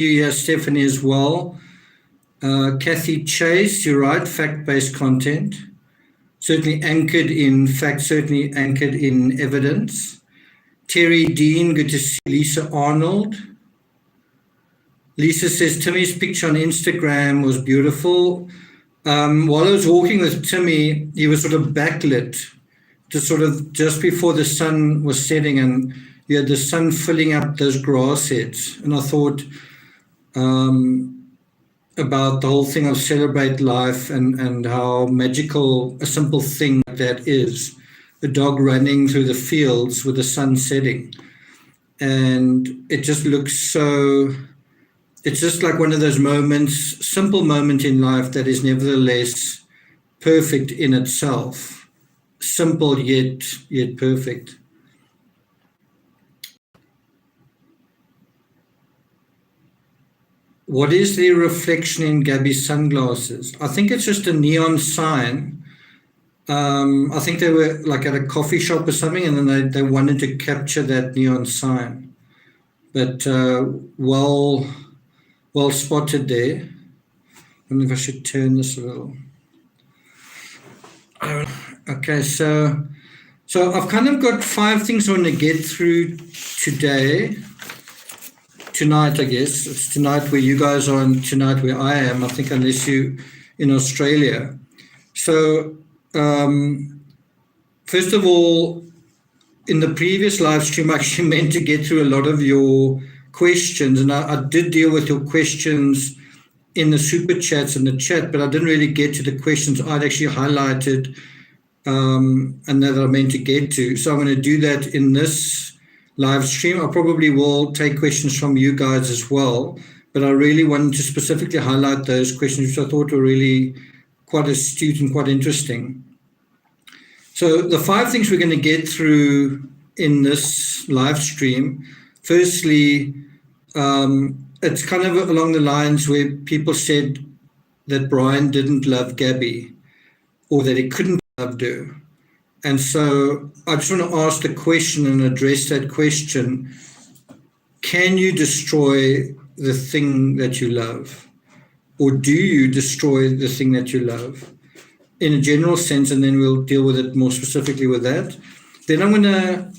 you here, Stephanie, as well. Kathy Chase, you're right, fact-based content. Certainly anchored in fact, certainly anchored in evidence. Terry Dean, good to see. Lisa Arnold. Lisa says, Timmy's picture on Instagram was beautiful. While I was walking with Timmy, he was sort of backlit, just before the sun was setting, and you had the sun filling up those grass heads. And I thought about the whole thing of celebrate life and how magical a simple thing like that is. A dog running through the fields with the sun setting. And it just looks so, it's just like one of those moments, simple moment in life that is nevertheless perfect in itself. Simple yet perfect. What is the reflection in Gabby's sunglasses? I think it's just a neon sign. I think they were like at a coffee shop or something, and then they wanted to capture that neon sign. But well spotted there. I wonder if I should turn this a little. Okay, so I've kind of got 5 things I want to get through today. Tonight, I guess. It's tonight where you guys are and tonight where I am, I think, unless you're in Australia. So, first of all, in the previous live stream, I actually meant to get through a lot of your questions, and I did deal with your questions in the super chats and the chat, but I didn't really get to the questions I'd actually highlighted and that I meant to get to. So I'm going to do that in this live stream. I probably will take questions from you guys as well, but I really wanted to specifically highlight those questions, which I thought were really quite astute and quite interesting. So the 5 things we're going to get through in this live stream. Firstly, it's kind of along the lines where people said that Brian didn't love Gabby or that he couldn't love her. And so I just want to ask the question and address that question. Can you destroy the thing that you love? Or do you destroy the thing that you love? In a general sense, and then we'll deal with it more specifically with that. Then I'm going to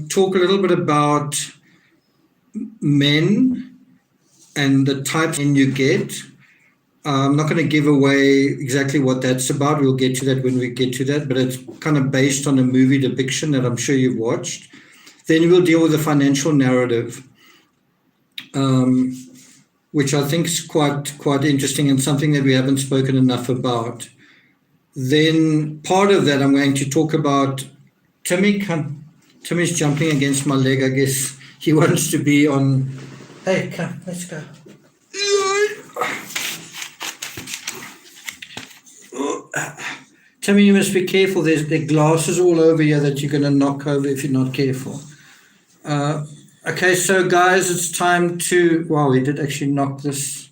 talk a little bit about men and the types of men you get. I'm not going to give away exactly what that's about. We'll get to that when we get to that, but it's kind of based on a movie depiction that I'm sure you've watched. Then we'll deal with the financial narrative, which I think is quite interesting and something that we haven't spoken enough about. Then part of that, I'm going to talk about Timmy's jumping against my leg. I guess he wants to be on. Hey, come, let's go. Timmy, you must be careful. There are glasses all over here that you're going to knock over if you're not careful. Okay, so guys, it's time to... Wow, we did actually knock this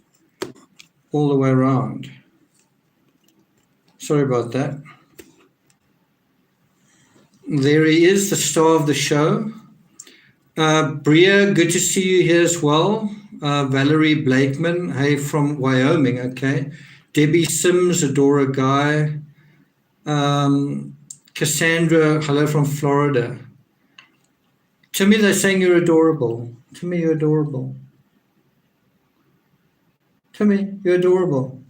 all the way around. Sorry about that. There he is, the star of the show. Bria, good to see you here as well. Valerie Blakeman, hey, from Wyoming, okay. Debbie Sims, Adora Guy. Cassandra, hello from Florida. Timmy, they're saying you're adorable. Timmy, you're adorable. Timmy, you're adorable.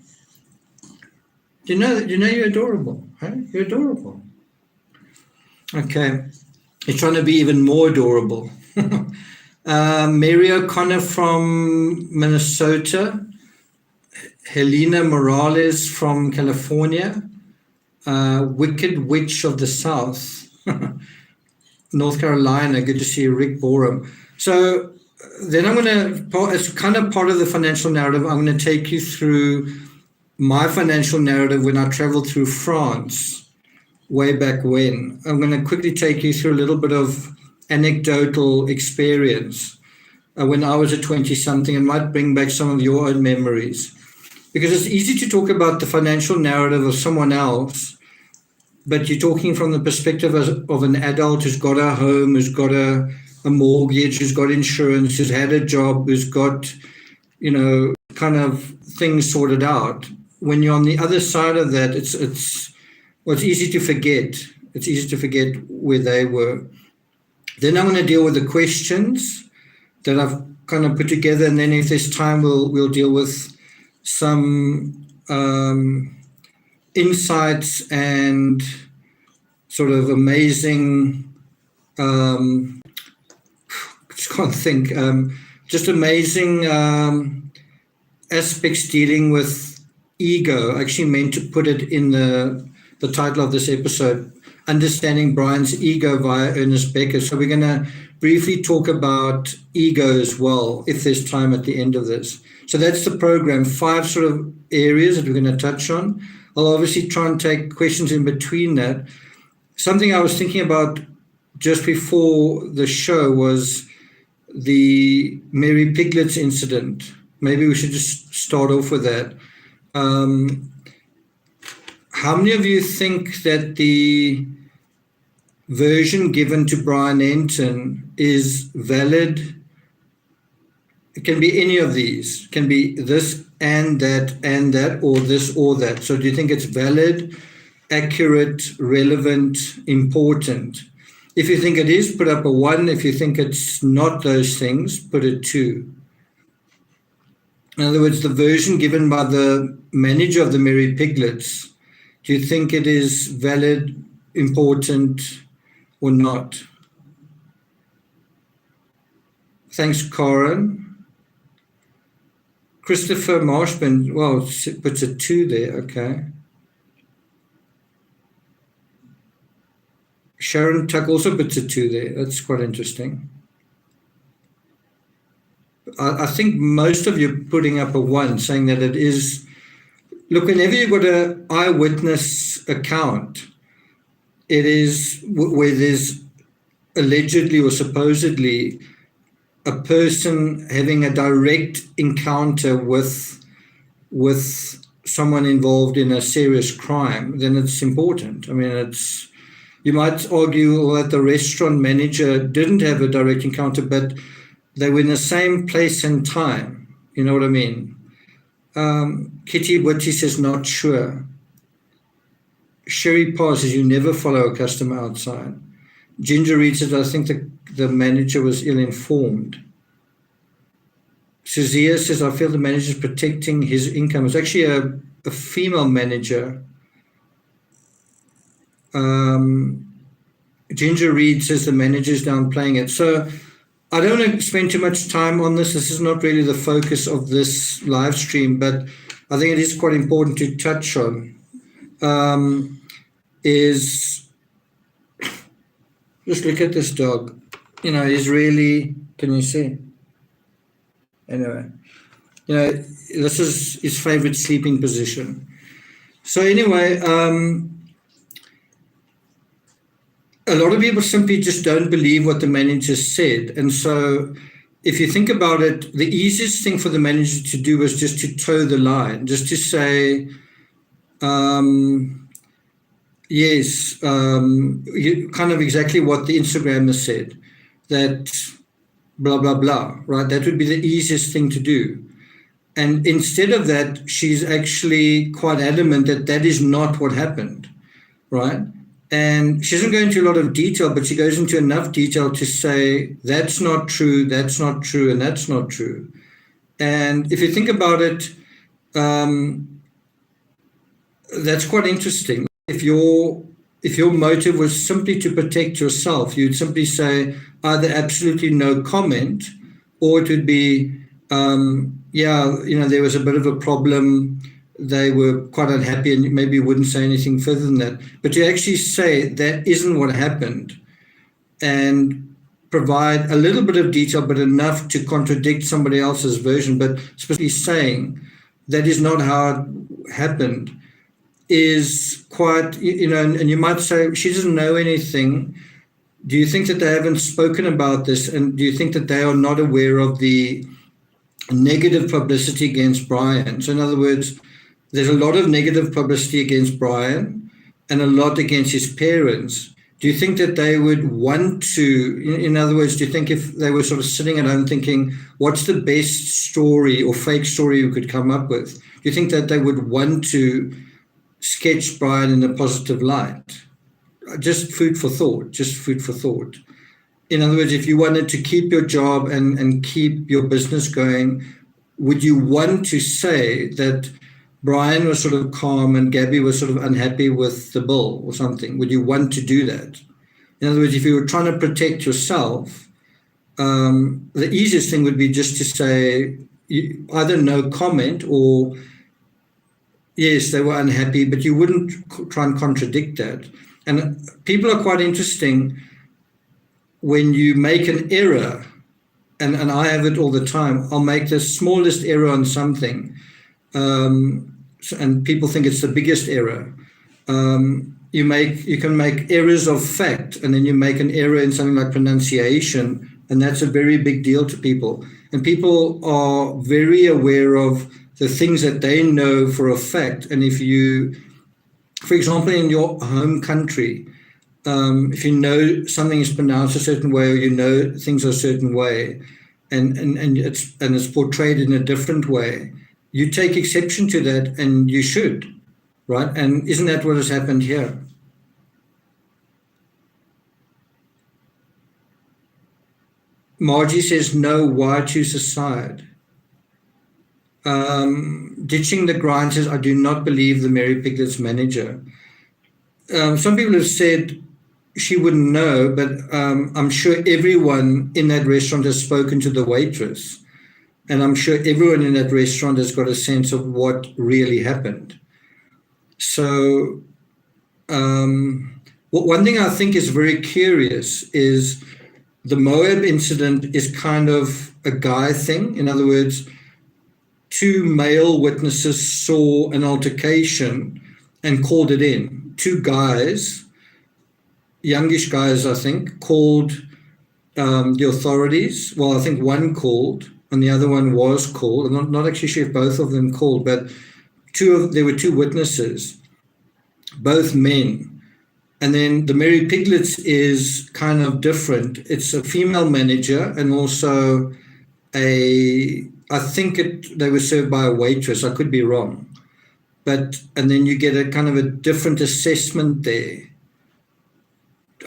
Do you know you're adorable? Hey? You're adorable. Okay. You're trying to be even more adorable. Mary O'Connor from Minnesota. Helena Morales from California. Wicked Witch of the South. North Carolina, good to see you, Rick Borum. So then I'm going to, it's kind of part of the financial narrative, I'm going to take you through my financial narrative when I traveled through France way back when. I'm going to quickly take you through a little bit of anecdotal experience when I was a 20-something and might bring back some of your own memories. Because it's easy to talk about the financial narrative of someone else, but you're talking from the perspective of an adult who's got a home, who's got a mortgage, who's got insurance, who's had a job, who's got kind of things sorted out. When you're on the other side of that, it's easy to forget. It's easy to forget where they were. Then I'm going to deal with the questions that I've kind of put together, and then if there's time, we'll deal with some insights and sort of amazing. Just can't think. Just amazing aspects dealing with ego. I actually meant to put it in the title of this episode, Understanding Brian's Ego via Ernest Becker. So we're going to briefly talk about ego as well, if there's time at the end of this. So that's the program, 5 sort of areas that we're going to touch on. I'll obviously try and take questions in between that. Something I was thinking about just before the show was the Mary Piglets incident. Maybe we should just start off with that. How many of you think that the version given to Brian Enton is valid? It can be any of these. It can be this and that, or this or that. So do you think it's valid, accurate, relevant, important? If you think it is, put up a 1. If you think it's not those things, put a 2. In other words, the version given by the manager of the Mary Piglets, do you think it is valid, important, or not? Thanks, Corin. Christopher Marshman, well, puts a 2 there, okay. Sharon Tuck also puts a 2 there. That's quite interesting. I think most of you are putting up a 1, saying that it is. Look, whenever you've got an eyewitness account, it is where there's allegedly or supposedly a person having a direct encounter with someone involved in a serious crime, then it's important. I mean, you might argue that the restaurant manager didn't have a direct encounter, but they were in the same place and time. You know what I mean? Kitty Whitty says, not sure. Sherry Parr says, you never follow a customer outside. Ginger Reed says, I think the manager was ill-informed. Suzia says, I feel the manager is protecting his income. It's actually a female manager. Ginger Reed says the manager's downplaying it. So I don't want to spend too much time on this. This is not really the focus of this live stream, but I think it is quite important to touch on. Is just look at this dog. He's really, can you see? Anyway, this is his favorite sleeping position. So anyway, a lot of people simply just don't believe what the manager said. And so if you think about it, the easiest thing for the manager to do was just to toe the line, just to say, yes, kind of exactly what the Instagrammer said, that blah, blah, blah, right? That would be the easiest thing to do. And instead of that, she's actually quite adamant that that is not what happened, right? And she doesn't go into a lot of detail, but she goes into enough detail to say, that's not true, that's not true, and that's not true. And if you think about it, that's quite interesting. If your motive was simply to protect yourself, you'd simply say either absolutely no comment, or it would be, there was a bit of a problem, they were quite unhappy, and maybe you wouldn't say anything further than that. But to actually say that isn't what happened and provide a little bit of detail, but enough to contradict somebody else's version, but specifically saying that is not how it happened, is quite, and you might say, she doesn't know anything. Do you think that they haven't spoken about this? And do you think that they are not aware of the negative publicity against Brian? So in other words, there's a lot of negative publicity against Brian and a lot against his parents. do you think that they would want to, in other words, do you think if they were sort of sitting at home thinking, what's the best story or fake story we could come up with? Do you think that they would want to sketch Brian in a positive light? Just food for thought, just food for thought. In other words, if you wanted to keep your job and keep your business going, would you want to say that Brian was sort of calm and Gabby was sort of unhappy with the bill or something? Would you want to do that? In other words, if you were trying to protect yourself, the easiest thing would be just to say either no comment or yes, they were unhappy, but you wouldn't try and contradict that. And people are quite interesting when you make an error, and I have it all the time. I'll make the smallest error on something, and people think it's the biggest error. You can make errors of fact, and then you make an error in something like pronunciation, and that's a very big deal to people. And people are very aware of the things that they know for a fact. And if you, for example, in your home country, if you know something is pronounced a certain way, or you know things are a certain way, and it's portrayed in a different way, you take exception to that, and you should, right? And isn't that what has happened here? Margie says, no, why choose a side? Ditching the grind says, I do not believe the Mary Piglet's manager. Some people have said she wouldn't know, but I'm sure everyone in that restaurant has spoken to the waitress. And I'm sure everyone in that restaurant has got a sense of what really happened. So one thing I think is very curious is the Moab incident is kind of a guy thing. In other words, two male witnesses saw an altercation and called it in. Two guys, youngish guys, I think, called the authorities. Well, I think one called and the other one was called. I'm not actually sure if both of them called, but there were two witnesses, both men. And then the Mary Piglets is kind of different. It's a female manager and also I think they were served by a waitress. I could be wrong. And then you get a kind of a different assessment there.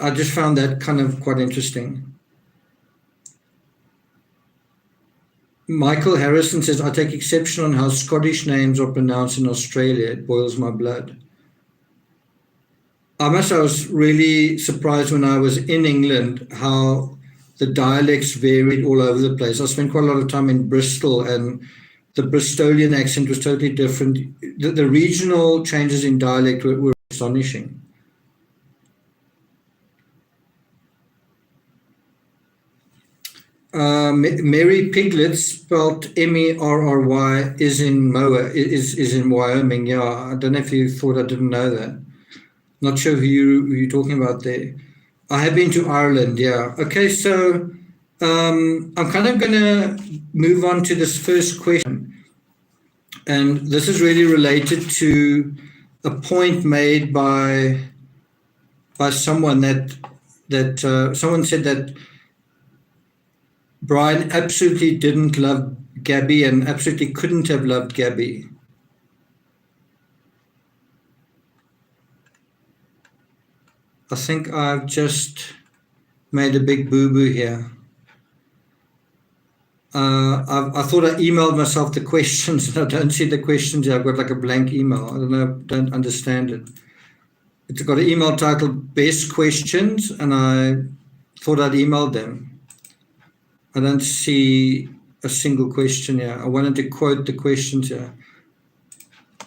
I just found that kind of quite interesting. Michael Harrison says, I take exception on how Scottish names are pronounced in Australia. It boils my blood. I was really surprised when I was in England how the dialects varied all over the place. I spent quite a lot of time in Bristol, and the Bristolian accent was totally different. The regional changes in dialect were astonishing. Mary Piglet, spelled Merry, is in Moab, is in Wyoming. Yeah, I don't know if you thought I didn't know that. Not sure who you're talking about there. I have been to Ireland, yeah. Okay, so I'm kind of going to move on to this first question. And this is really related to a point made by someone that someone said that Brian absolutely didn't love Gabby and absolutely couldn't have loved Gabby. I think I've just made a big boo-boo here. I thought I emailed myself the questions, and I don't see the questions here. I've got like a blank email. I don't know, don't understand it. It's got an email titled Best Questions, and I thought I'd emailed them. I don't see a single question here. I wanted to quote the questions here.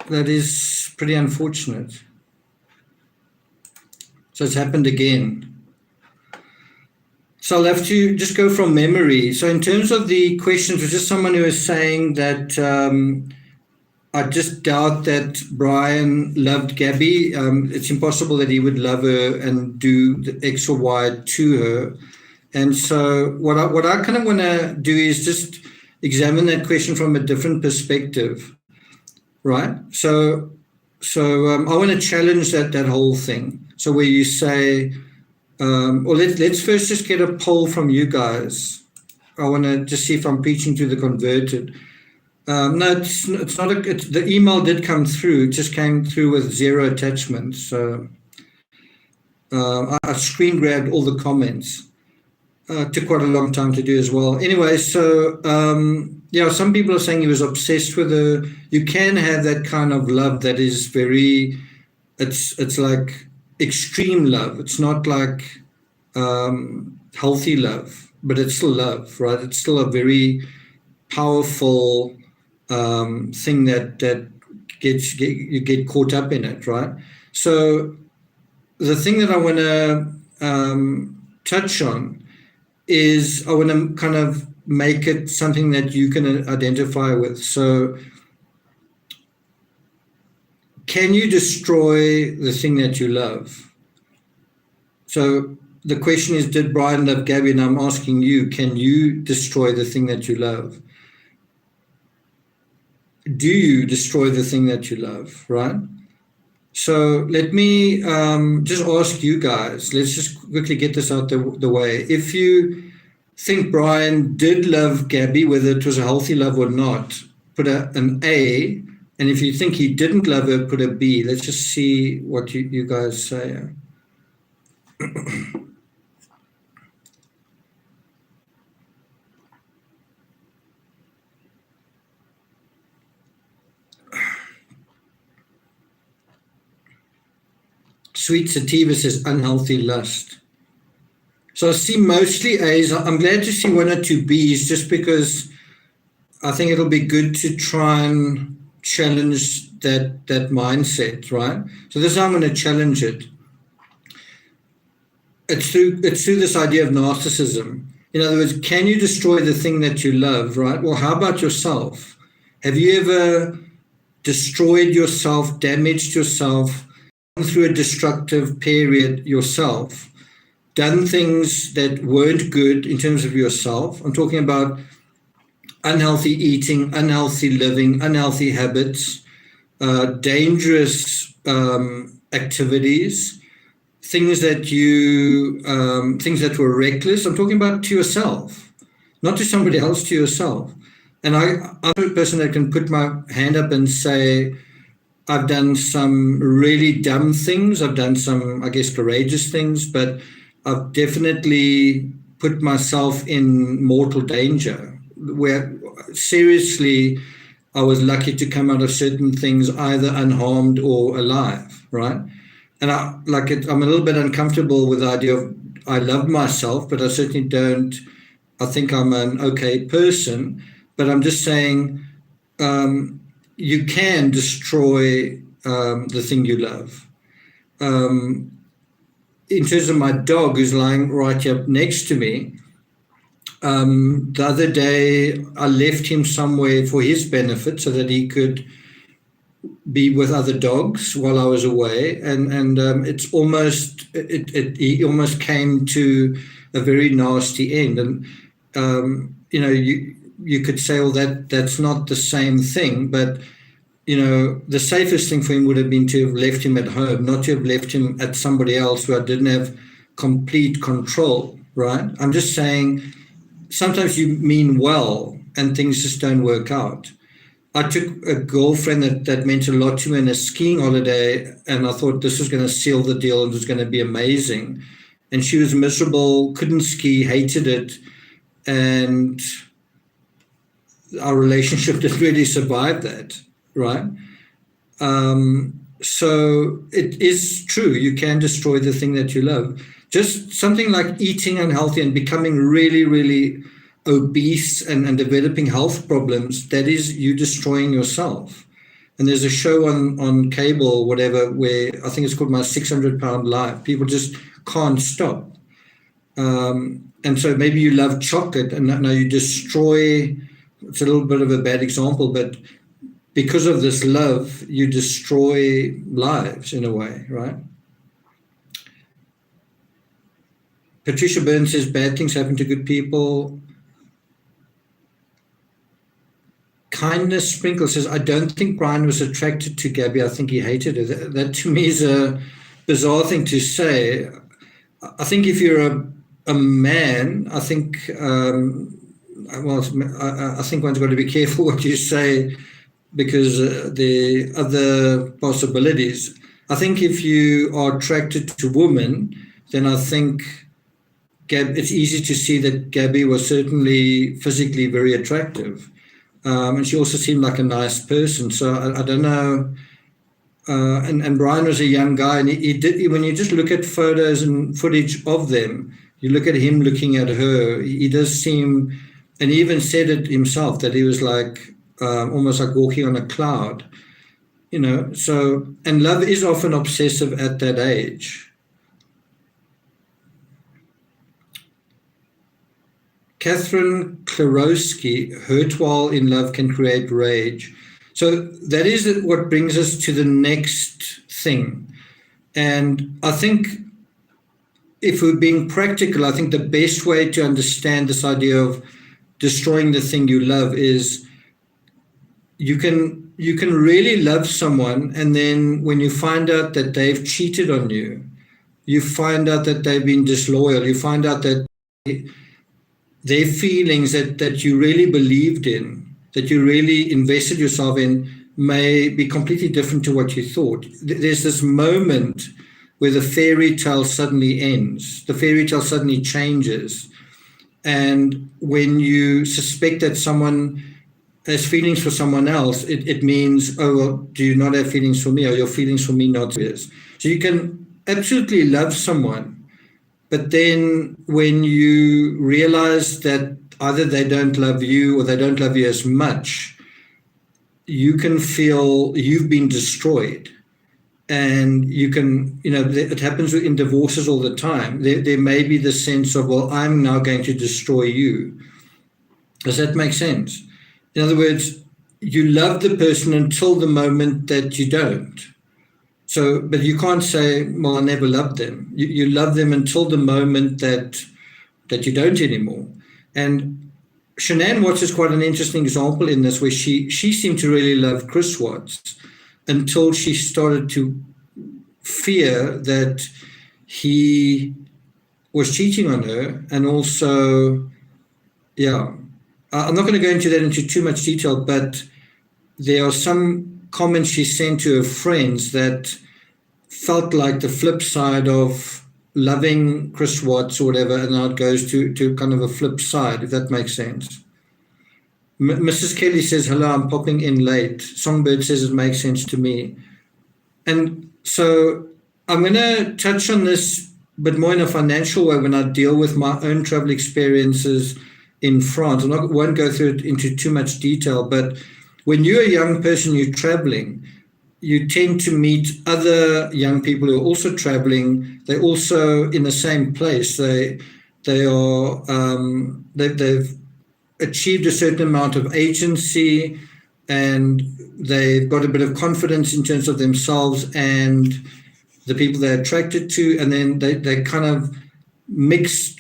That is pretty unfortunate. So it's happened again. So I'll have to just go from memory. So in terms of the questions, was just someone who was saying that I just doubt that Brian loved Gabby. It's impossible that he would love her and do the X or Y to her. And so what I kind of want to do is just examine that question from a different perspective, right? So I want to challenge that whole thing. So where you say, or let's first just get a poll from you guys. I want to just see if I'm preaching to the converted. No, it's not. The email did come through. It just came through with 0 attachments. So I screen grabbed all the comments. Took quite a long time to do as well. Anyway, so yeah, some people are saying he was obsessed with her. You can have that kind of love that is very. It's like extreme love. It's not like healthy love, but it's still love, right? It's still a very powerful thing that you get caught up in it, right? So the thing that I want to touch on is I want to kind of make it something that you can identify with. So can you destroy the thing that you love? So the question is, did Brian love Gabby? And I'm asking you, can you destroy the thing that you love? Do you destroy the thing that you love, right? So let me just ask you guys, let's just quickly get this out the way. If you think Brian did love Gabby, whether it was a healthy love or not, put an A. And if you think he didn't love her, put a B. Let's just see what you guys say. Sweet Sativa says unhealthy lust. So I see mostly A's. I'm glad to see 1 or 2 B's just because I think it'll be good to try and challenge that mindset, right? So this is how I'm going to challenge it. It's through this idea of narcissism. In other words, can you destroy the thing that you love, right? Well, how about yourself? Have you ever destroyed yourself, damaged yourself, gone through a destructive period yourself, done things that weren't good in terms of yourself? I'm talking about unhealthy eating, unhealthy living, unhealthy habits, dangerous activities, things that were reckless. I'm talking about to yourself, not to somebody else, to yourself. And I'm a person that can put my hand up and say, I've done some really dumb things. I've done some, I guess, courageous things, but I've definitely put myself in mortal danger where seriously I was lucky to come out of certain things either unharmed or alive, right? And I'm a little bit uncomfortable with the idea of I love myself, but I certainly don't. I think I'm an okay person, but I'm just saying you can destroy the thing you love. In terms of my dog, who's lying right here next to me, the other day I left him somewhere for his benefit so that he could be with other dogs while I was away, and it's almost he almost came to a very nasty end. And you could say, well, that's not the same thing, but the safest thing for him would have been to have left him at home, not to have left him at somebody else where I didn't have complete control, right? I'm just saying sometimes you mean well and things just don't work out. I took a girlfriend that meant a lot to me on a skiing holiday, and I thought this was going to seal the deal and it was going to be amazing. And she was miserable, couldn't ski, hated it, and our relationship didn't really survive that, right? So it is true, you can destroy the thing that you love. Just something like eating unhealthy and becoming really, really obese and developing health problems, that is you destroying yourself. And there's a show on cable or whatever where I think it's called My 600-Pound Life. People just can't stop. And so maybe you love chocolate and now you destroy, it's a little bit of a bad example, but because of this love, you destroy lives in a way, right? Patricia Burns says bad things happen to good people. Kindness Sprinkle says, I don't think Brian was attracted to Gabby. I think he hated her. That to me is a bizarre thing to say. I think if you're a man, I think, well, I think one's got to be careful what you say, because the other possibilities. I think if you are attracted to women, then I think it's easy to see that Gabby was certainly physically very attractive. And she also seemed like a nice person. So I don't know. And Brian was a young guy, and he did. When you just look at photos and footage of them, you look at him looking at her. He does seem, and he even said it himself, that he was like almost like walking on a cloud, you know. So, and love is often obsessive at that age. Catherine Klarowski, hurt while in love can create rage. So that is what brings us to the next thing. And I think if we're being practical, I think the best way to understand this idea of destroying the thing you love is you can really love someone, and then when you find out that they've cheated on you, you find out that they've been disloyal, you find out that their feelings that you really believed in, that you really invested yourself in, may be completely different to what you thought. There's this moment where the fairy tale suddenly ends, the fairy tale suddenly changes. And when you suspect that someone has feelings for someone else, it means, oh, well, do you not have feelings for me? Or your feelings for me not serious? So you can absolutely love someone, but then when you realize that either they don't love you or they don't love you as much, you can feel you've been destroyed. And you can, you know, it happens in divorces all the time. There may be the sense of, well, I'm now going to destroy you. Does that make sense? In other words, you love the person until the moment that you don't. So, but you can't say, well, I never loved them. You love them until the moment that you don't anymore. And Shanann Watts is quite an interesting example in this, where she seemed to really love Chris Watts until she started to fear that he was cheating on her. And also, yeah, I'm not going to go into that into too much detail, but there are some comments she sent to her friends that felt like the flip side of loving Chris Watts or whatever, and now it goes to kind of a flip side, if that makes sense. Mrs. Kelly says, hello, I'm popping in late. Songbird says it makes sense to me. And so I'm going to touch on this, but more in a financial way when I deal with my own travel experiences in France. I won't go through it into too much detail, but when you're a young person, you're traveling, you tend to meet other young people who are also traveling. They're also in the same place. They've achieved a certain amount of agency, and they've got a bit of confidence in terms of themselves and the people they're attracted to, and then they kind of mix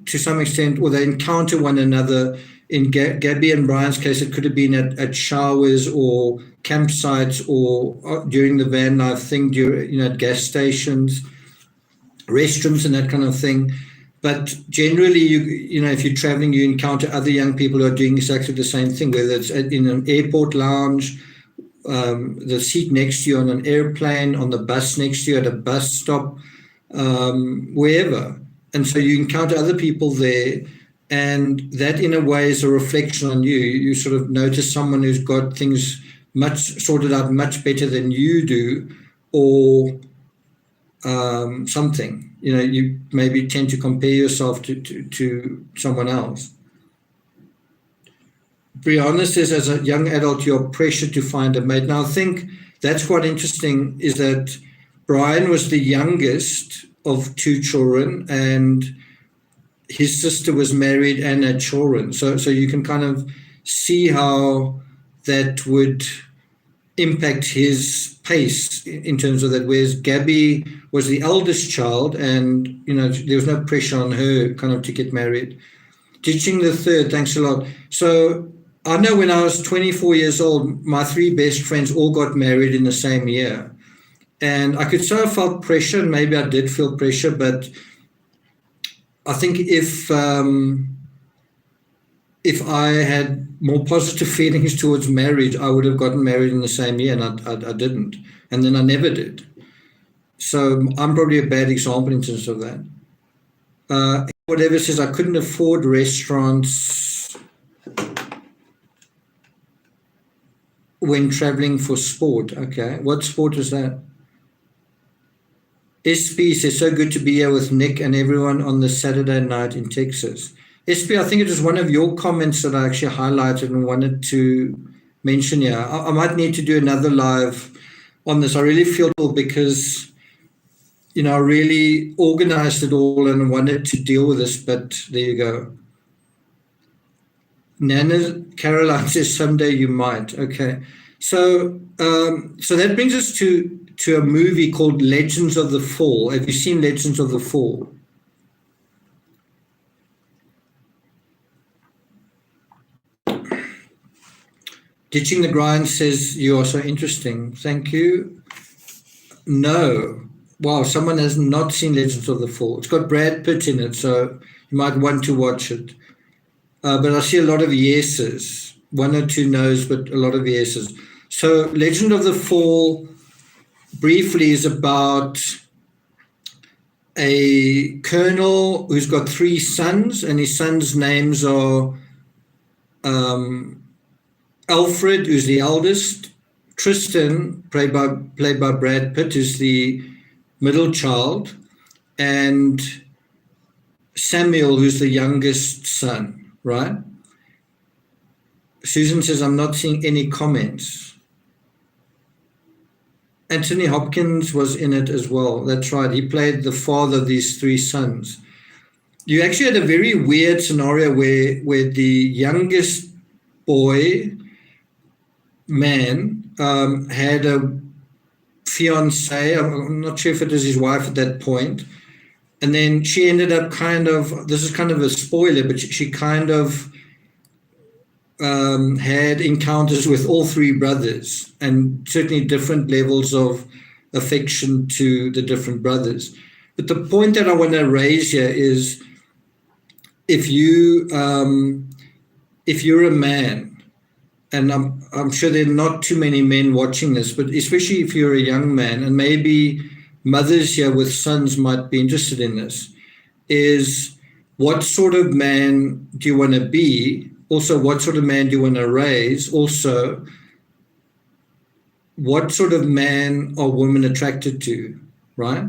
to some extent, or they encounter one another. In Gabby and Brian's case, it could have been at showers or campsites or during the van life thing, at gas stations, restrooms and that kind of thing. But generally, if you're traveling, you encounter other young people who are doing exactly the same thing, whether it's in an airport lounge, the seat next to you on an airplane, on the bus next to you at a bus stop, wherever. And so you encounter other people there, and that in a way is a reflection on you. You sort of notice someone who's got things much sorted out much better than you do, or something. You maybe tend to compare yourself to someone else. Brianna says, as a young adult, you're pressured to find a mate. Now, I think that's quite interesting, is that Brian was the youngest of two children, and his sister was married and had children. So you can kind of see how that would impact his pace in terms of that. Whereas Gabby was the eldest child, and there was no pressure on her kind of to get married. Teaching the third, thanks a lot. So I know when I was 24 years old, my three best friends all got married in the same year. And I could say I felt pressure, and maybe I did feel pressure, but I think if I had more positive feelings towards marriage, I would have gotten married in the same year, and I didn't, and then I never did. So I'm probably a bad example in terms of that. Whatever says I couldn't afford restaurants when traveling for sport. Okay, what sport is that? SP says, so good to be here with Nick and everyone on the Saturday night in Texas. SP, I think it was one of your comments that I actually highlighted and wanted to mention here. I might need to do another live on this. I really feel because, I really organized it all and wanted to deal with this, but there you go. Nana Caroline says, someday you might. Okay. So that brings us to a movie called Legends of the Fall. Have you seen Legends of the Fall? Ditching the Grind says, you are so interesting. Thank you. No. Wow, someone has not seen Legends of the Fall. It's got Brad Pitt in it, so you might want to watch it. But I see a lot of yeses. One or two no's, but a lot of yeses. So Legend of the Fall briefly is about a colonel who's got 3 sons, and his sons' names are Alfred, who's the eldest, Tristan, played by Brad Pitt, who's the middle child, and Samuel, who's the youngest son, right? Susan says, I'm not seeing any comments. Anthony Hopkins was in it as well. That's right. He played the father of these 3 sons. You actually had a very weird scenario where the youngest boy man had a fiancée. I'm not sure if it was his wife at that point. And then she ended up this is kind of a spoiler, but she kind of had encounters with all 3 brothers, and certainly different levels of affection to the different brothers. But the point that I want to raise here is, if you're a man, and I'm sure there are not too many men watching this, but especially if you're a young man, and maybe mothers here with sons might be interested in this, is what sort of man do you want to be? Also, what sort of man do you want to raise? Also, what sort of man are women attracted to, right?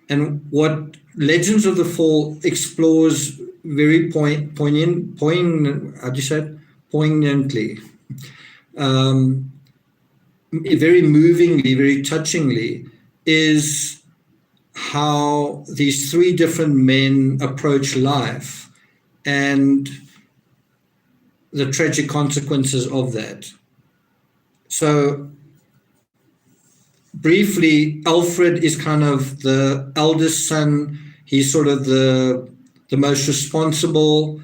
And what Legends of the Fall explores very poignantly, very movingly, very touchingly, is how these 3 different men approach life and the tragic consequences of that. So briefly, Alfred is kind of the eldest son. He's sort of the most responsible.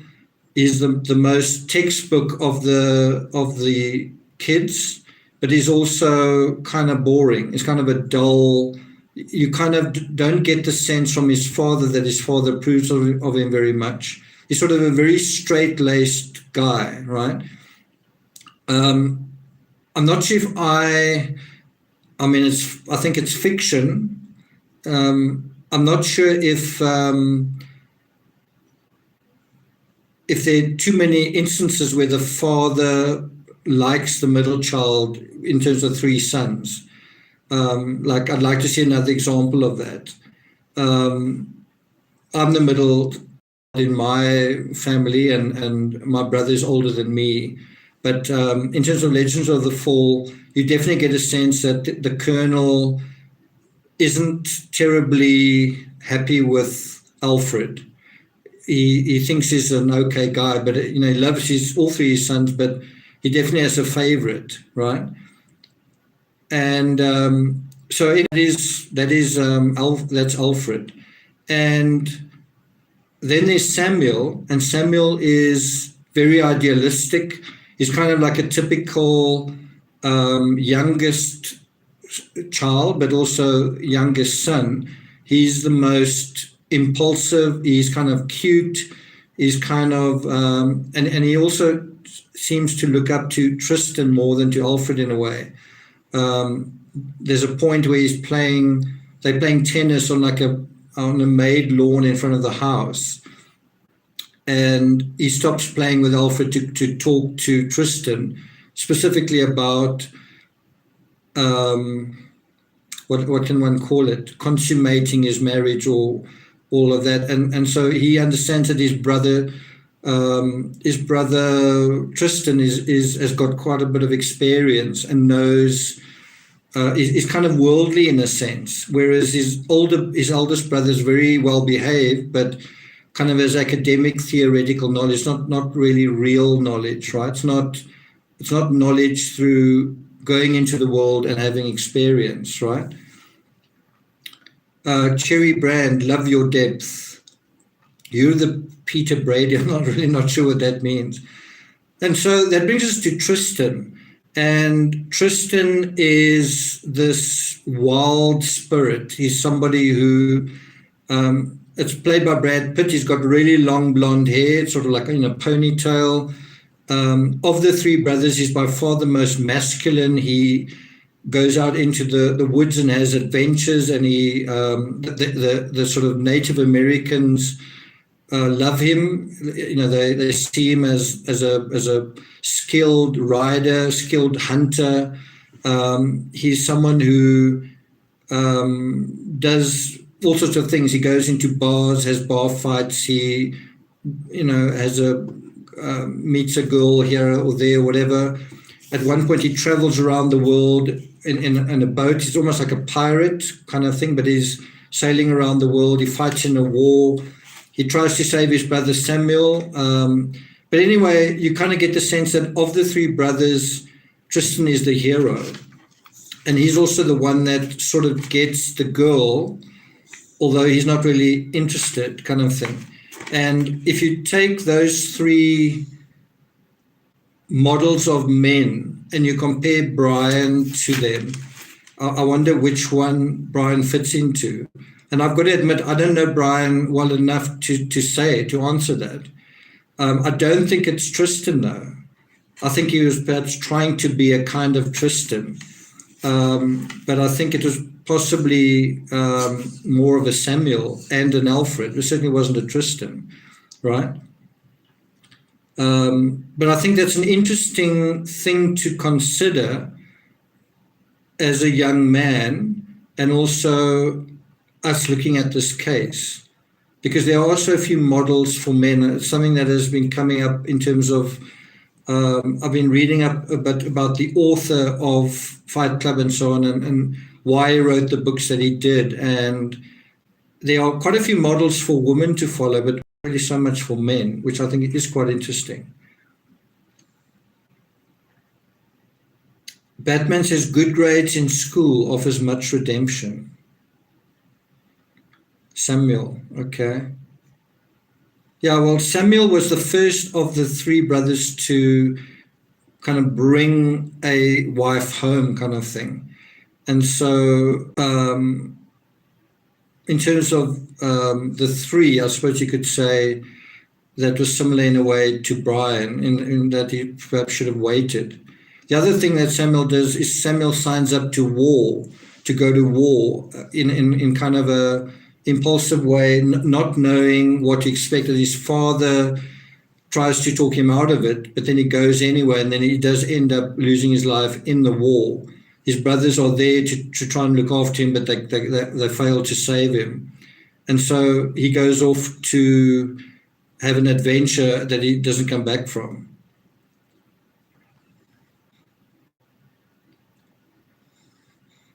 He's the most textbook of the kids, but he's also kind of boring. He's kind of a dull. You kind of don't get the sense from his father that his father approves of him very much. He's sort of a very straight-laced guy, right? I'm not sure if I think it's fiction. I'm not sure if there are too many instances where the father likes the middle child in terms of 3 sons. I'd like to see another example of that. I'm the middle in my family, and my brother's older than me. But in terms of Legends of the Fall, you definitely get a sense that the colonel isn't terribly happy with Alfred. He thinks he's an okay guy, but he loves all 3 his sons, but he definitely has a favorite, right? And so that's Alfred. And then there's Samuel, and Samuel is very idealistic. He's kind of like a typical youngest child, but also youngest son. He's the most impulsive, he's kind of cute, he's kind of, and he also seems to look up to Tristan more than to Alfred in a way. There's a point where they're playing tennis on a made lawn in front of the house. And he stops playing with Alfred to talk to Tristan, specifically about what can one call it? Consummating his marriage or all of that. And so he understands that his brother Tristan has got quite a bit of experience and knows, is kind of worldly in a sense, whereas his eldest brother is very well behaved, but kind of has academic theoretical knowledge, not really real knowledge, right? It's not knowledge through going into the world and having experience, right? Cherry Brand, love your depth. You're the Peter Brady. I'm not sure what that means. And so that brings us to Tristan. And Tristan is this wild spirit. He's somebody who, it's played by Brad Pitt. He's got really long blonde hair, sort of like in a ponytail. Of the three brothers, he's by far the most masculine. He goes out into the woods and has adventures, and the sort of Native Americans love him. You know, they see him as a skilled rider, skilled hunter. He's someone who does all sorts of things. He goes into bars, has bar fights. He, has meets a girl here or there, whatever. At one point, he travels around the world in a boat. He's almost like a pirate kind of thing, but he's sailing around the world. He fights in a war. He tries to save his brother Samuel. But anyway, you kind of get the sense that of the three brothers, Tristan is the hero. And he's also the one that sort of gets the girl, although he's not really interested, kind of thing. And if you take those three models of men and you compare Brian to them, I wonder which one Brian fits into. And I've got to admit, I don't know Brian well enough to answer that. I don't think it's Tristan, though. I think he was perhaps trying to be a kind of Tristan. But I think it was possibly more of a Samuel and an Alfred. It certainly wasn't a Tristan, right? But I think that's an interesting thing to consider as a young man, and also us looking at this case, because there are also a few models for men. It's something that has been coming up in terms of, I've been reading up a bit about the author of Fight Club and so on, and why he wrote the books that he did. And there are quite a few models for women to follow, but not really so much for men, which I think is quite interesting. Batman says good grades in school offers much redemption. Samuel, okay. Yeah, well, Samuel was the first of the three brothers to kind of bring a wife home, kind of thing. And so in terms of the three, I suppose you could say that was similar in a way to Brian, in that he perhaps should have waited. The other thing that Samuel does is Samuel signs up to go to war in kind of a impulsive way, not knowing what to expect. His father tries to talk him out of it, but then he goes anyway, and then he does end up losing his life in the war. His brothers are there to try and look after him, but they fail to save him. And so he goes off to have an adventure that he doesn't come back from.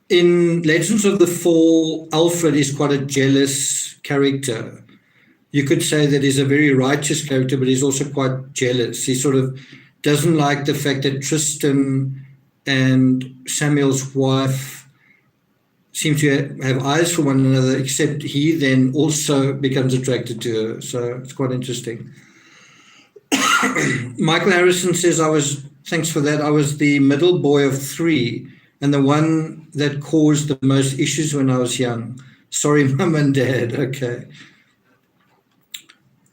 In Legends of the Fall, Alfred is quite a jealous character. You could say that he's a very righteous character, but he's also quite jealous. He sort of doesn't like the fact that Tristan and Samuel's wife seem to have eyes for one another, except he then also becomes attracted to her. So it's quite interesting. Michael Harrison says, thanks for that, I was the middle boy of three and the one that caused the most issues when I was young. Sorry, Mum and Dad. Okay.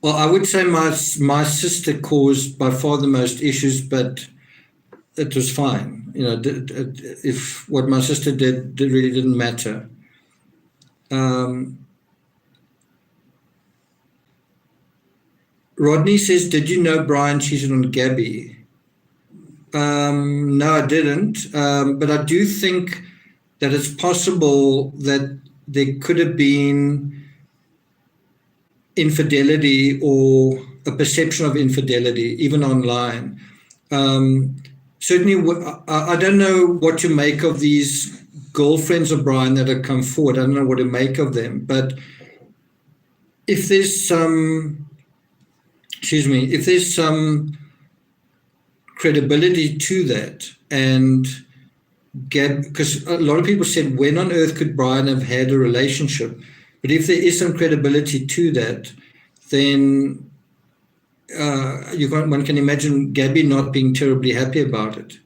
Well, I would say my sister caused by far the most issues, but it was fine. If what my sister did really didn't matter. Rodney says, did you know Brian cheated on Gabby? No, I didn't. But I do think that it's possible that there could have been infidelity or a perception of infidelity, even online. Certainly, I don't know what to make of these girlfriends of Brian that have come forward. I don't know what to make of them. But if there's some credibility to that, and because a lot of people said, when on earth could Brian have had a relationship? But if there is some credibility to that, then one can imagine Gabby not being terribly happy about it.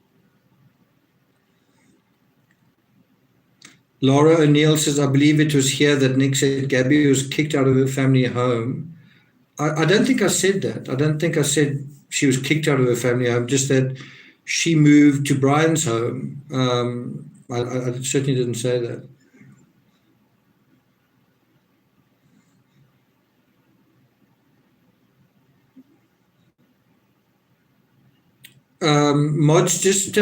Laura O'Neill says, I believe it was here that Nick said Gabby was kicked out of her family home. I don't think I said that. I don't think I said she was kicked out of her family home, just that she moved to Brian's home. I certainly didn't say that. Mods, just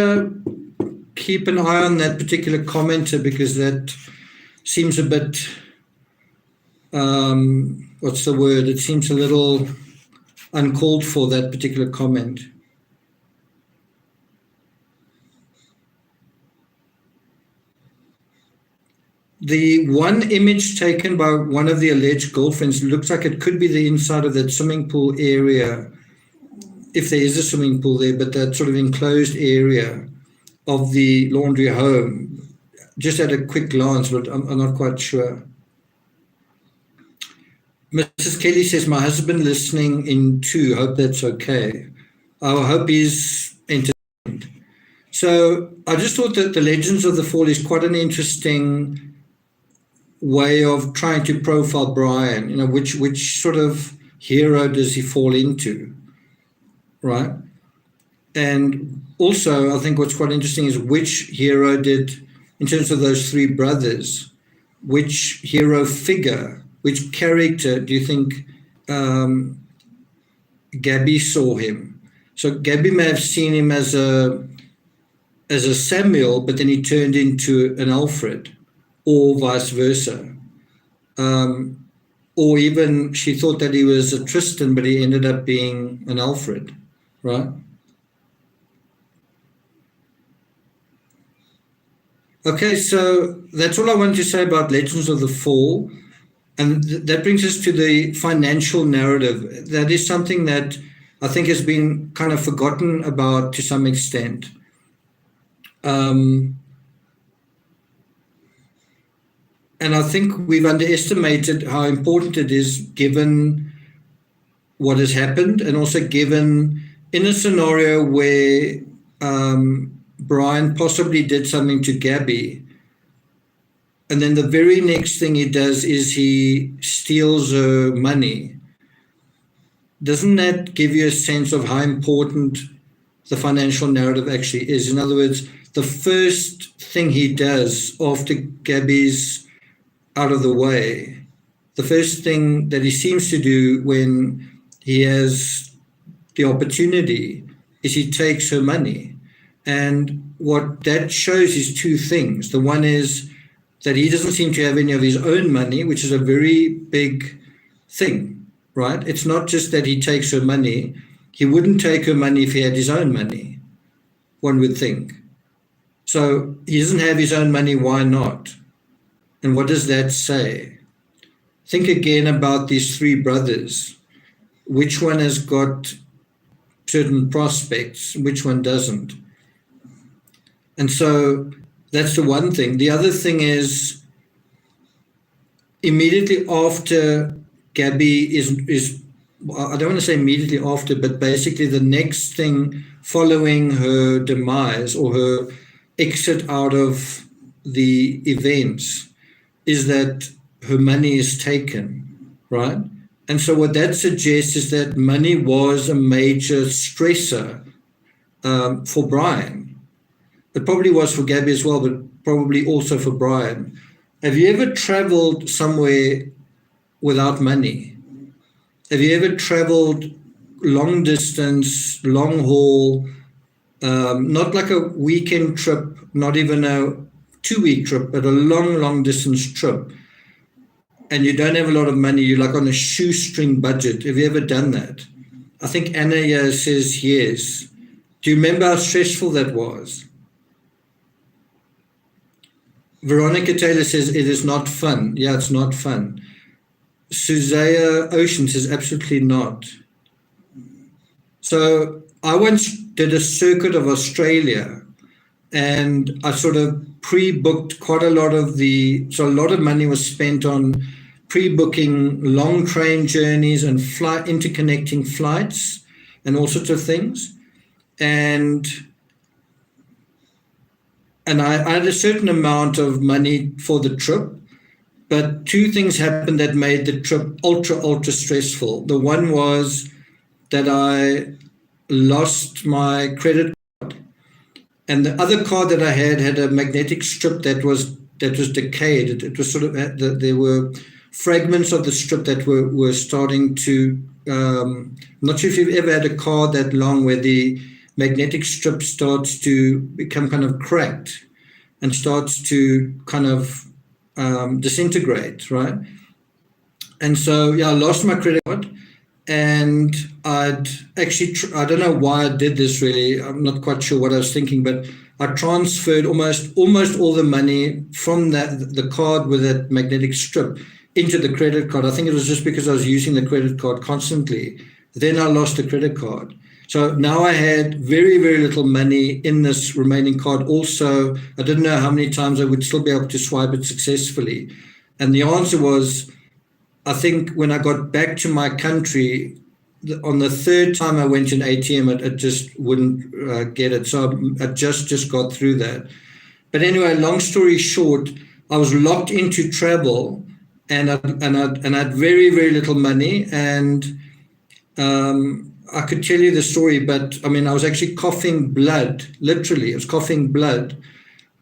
keep an eye on that particular commenter, because that seems a bit, what's the word? It seems a little uncalled for, that particular comment. The one image taken by one of the alleged girlfriends looks like it could be the inside of that swimming pool area, if there is a swimming pool there, but that sort of enclosed area of the laundry home, just at a quick glance, but I'm not quite sure. Mrs. Kelly says, my husband listening in too, hope that's okay. I hope he's entertained. So I just thought that the Legends of the Fall is quite an interesting way of trying to profile Brian, which sort of hero does he fall into, right? And also, I think what's quite interesting is which hero did, in terms of those three brothers, which hero figure, which character do you think Gabby saw him? So Gabby may have seen him as a Samuel, but then he turned into an Alfred, or vice versa. Or even she thought that he was a Tristan, but he ended up being an Alfred, right? Okay, so that's all I wanted to say about Legends of the Fall. And that brings us to the financial narrative. That is something that I think has been kind of forgotten about to some extent. And I think we've underestimated how important it is, given what has happened, and also given in a scenario where Brian possibly did something to Gabby, and then the very next thing he does is he steals her money. Doesn't that give you a sense of how important the financial narrative actually is? In other words, the first thing he does after Gabby's out of the way, the first thing that he seems to do when he has the opportunity is he takes her money. And what that shows is two things. The one is that he doesn't seem to have any of his own money, which is a very big thing, right? It's not just that he takes her money. He wouldn't take her money if he had his own money, one would think. So he doesn't have his own money, why not? And what does that say? Think again about these three brothers. Which one has got certain prospects, which one doesn't? And so that's the one thing. The other thing is, immediately after Gabby is I don't want to say immediately after, but basically the next thing following her demise or her exit out of the events is that her money is taken, right? And so what that suggests is that money was a major stressor for Brian. It probably was for Gabby as well, but probably also for Brian. Have you ever traveled somewhere without money? Have you ever traveled long distance, long haul, not like a weekend trip, not even a 2-week trip, but a long, long distance trip, and you don't have a lot of money, you're like on a shoestring budget? Have you ever done that? I think Anna here says yes. Do you remember how stressful that was? Veronica Taylor says it is not fun. Yeah, it's not fun. Suzaya Ocean says absolutely not. So I once did a circuit of Australia, and I sort of pre-booked quite a lot of so a lot of money was spent on pre-booking long train journeys and interconnecting flights and all sorts of things. And I had a certain amount of money for the trip, but two things happened that made the trip ultra, ultra stressful. The one was that I lost my credit card, and the other card that I had a magnetic strip that was decayed. It was sort of, there were fragments of the strip that were starting to, I'm not sure if you've ever had a card that long where the magnetic strip starts to become kind of cracked and starts to kind of disintegrate, right? And so, yeah, I lost my credit card, and I'd actually, I don't know why I did this really. I'm not quite sure what I was thinking, but I transferred almost all the money from the card with that magnetic strip into the credit card. I think it was just because I was using the credit card constantly. Then I lost the credit card. So now I had very, very little money in this remaining card. Also, I didn't know how many times I would still be able to swipe it successfully. And the answer was, I think when I got back to my country, on the third time I went to an ATM, it just wouldn't get it. So I just got through that. But anyway, long story short, I was locked into travel, and I had very, very little money, and I could tell you the story, but I mean, I was actually coughing blood, literally. I was coughing blood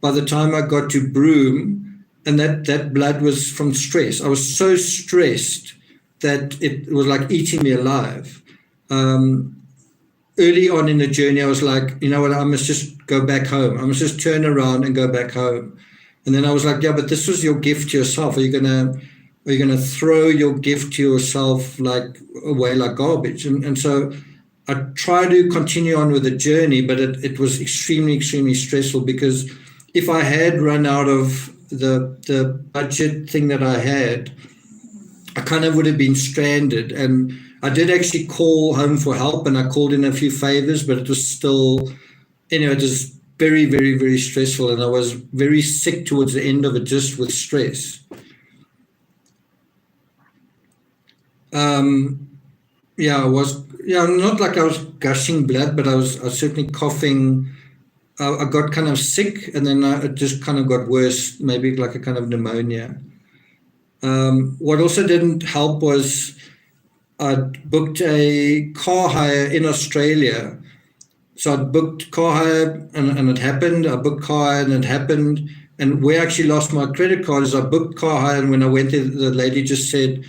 by the time I got to Broome, and that blood was from stress. I was so stressed that it was like eating me alive. Early on in the journey, I was like, you know what, I must just go back home. I must just turn around and go back home. And then I was like, yeah, but this was your gift to yourself. Are you gonna throw your gift to yourself like away like garbage? And so I tried to continue on with the journey, but it was extremely, extremely stressful, because if I had run out of the budget thing that I had, I kind of would have been stranded. And I did actually call home for help, and I called in a few favors, but it was still, it was very, very, very stressful. And I was very sick towards the end of it, just with stress. Not like I was gushing blood, but I was certainly coughing. I got kind of sick, and then it just kind of got worse, maybe like a kind of pneumonia. What also didn't help was I'd booked a car hire in Australia. So I'd booked car hire, and it happened. I booked car hire, and it happened. And where I actually lost my credit card is I booked car hire, and when I went there, the lady just said,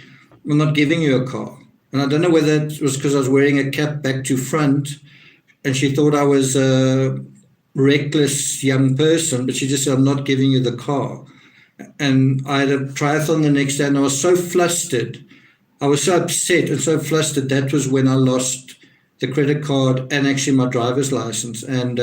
"I'm not giving you a car." And I don't know whether it was because I was wearing a cap back to front, and she thought I was a reckless young person, but she just said, "I'm not giving you the car." And I had a triathlon the next day, and I was so flustered. I was so upset and so flustered. That was when I lost the credit card and actually my driver's license. And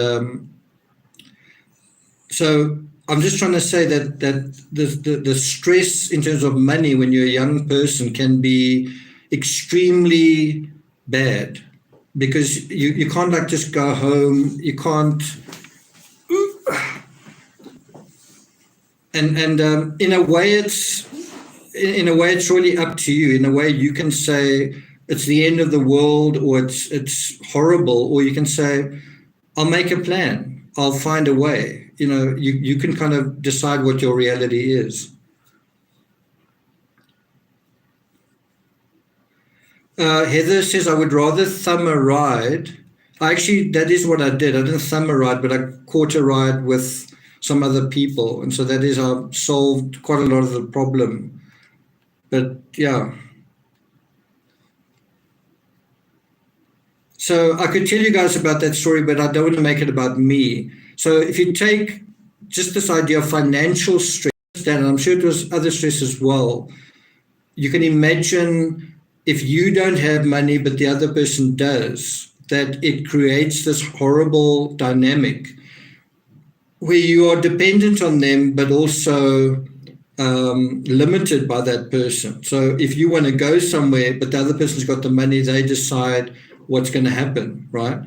so I'm just trying to say that the stress in terms of money when you're a young person can be extremely bad, because you can't like just go home. You can't. And in a way it's really up to you. In a way you can say it's the end of the world, or it's horrible, or you can say, I'll make a plan. I'll find a way. You can kind of decide what your reality is. Heather says, I would rather thumb a ride. Actually, that is what I did. I didn't thumb a ride, but I caught a ride with some other people. And so that is how I solved quite a lot of the problem. But yeah. So I could tell you guys about that story, but I don't want to make it about me. So if you take just this idea of financial stress, and I'm sure it was other stress as well, you can imagine if you don't have money but the other person does, that it creates this horrible dynamic where you are dependent on them but also limited by that person. So if you want to go somewhere but the other person's got the money, they decide what's going to happen, right?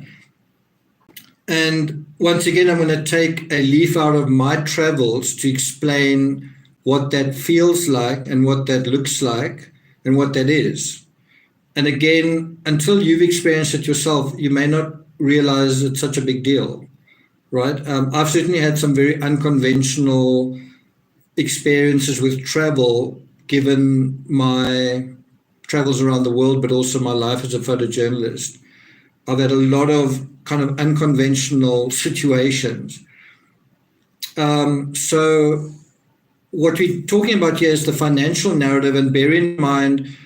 And once again, I'm going to take a leaf out of my travels to explain what that feels like and what that looks like and what that is. And again, until you've experienced it yourself, you may not realize it's such a big deal, right? I've certainly had some very unconventional experiences with travel, given my travels around the world, but also my life as a photojournalist. I've had a lot of kind of unconventional situations. So what we're talking about here is the financial narrative, and bear in mind,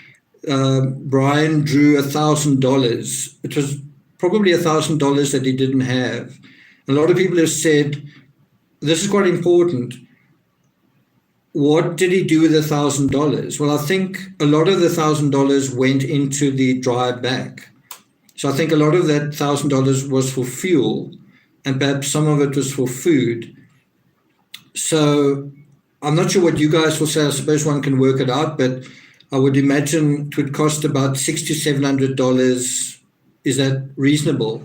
Brian drew $1,000. It was probably $1,000 that he didn't have. A lot of people have said, this is quite important. What did he do with $1,000? Well, I think a lot of the $1,000 went into the drive back. So I think a lot of that $1,000 was for fuel, and perhaps some of it was for food. So I'm not sure what you guys will say. I suppose one can work it out, but I would imagine it would cost about $600 to $700. Is that reasonable?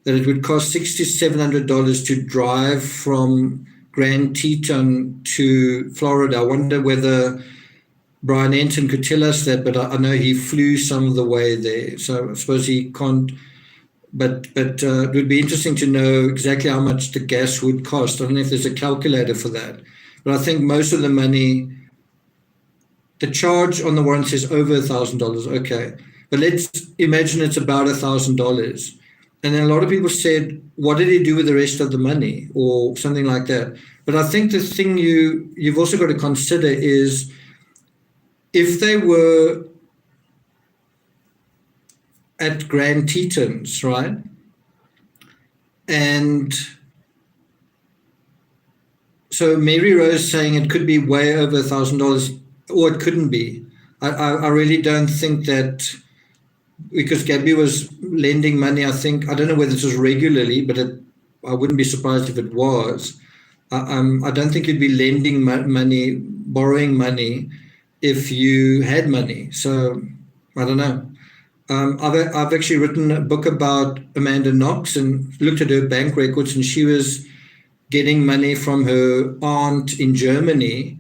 That it would cost $600 to $700 to drive from Grand Teton to Florida. I wonder whether Brian Enton could tell us that, but I know he flew some of the way there, so I suppose he can't. But it would be interesting to know exactly how much the gas would cost. I don't know if there's a calculator for that, but I think most of the money, the charge on the warrant says over $1,000. Okay, but let's imagine it's about $1,000. And then a lot of people said, what did he do with the rest of the money, or something like that? But I think the thing you've also got to consider is, if they were at Grand Tetons, right? And so Mary Rose saying it could be way over $1,000, or it couldn't be. I really don't think that, because Gabby was lending money, I don't know whether it was regularly, but I wouldn't be surprised if it was. I don't think you'd be lending money, borrowing money, if you had money. So I don't know. I've actually written a book about Amanda Knox and looked at her bank records, and she was getting money from her aunt in Germany,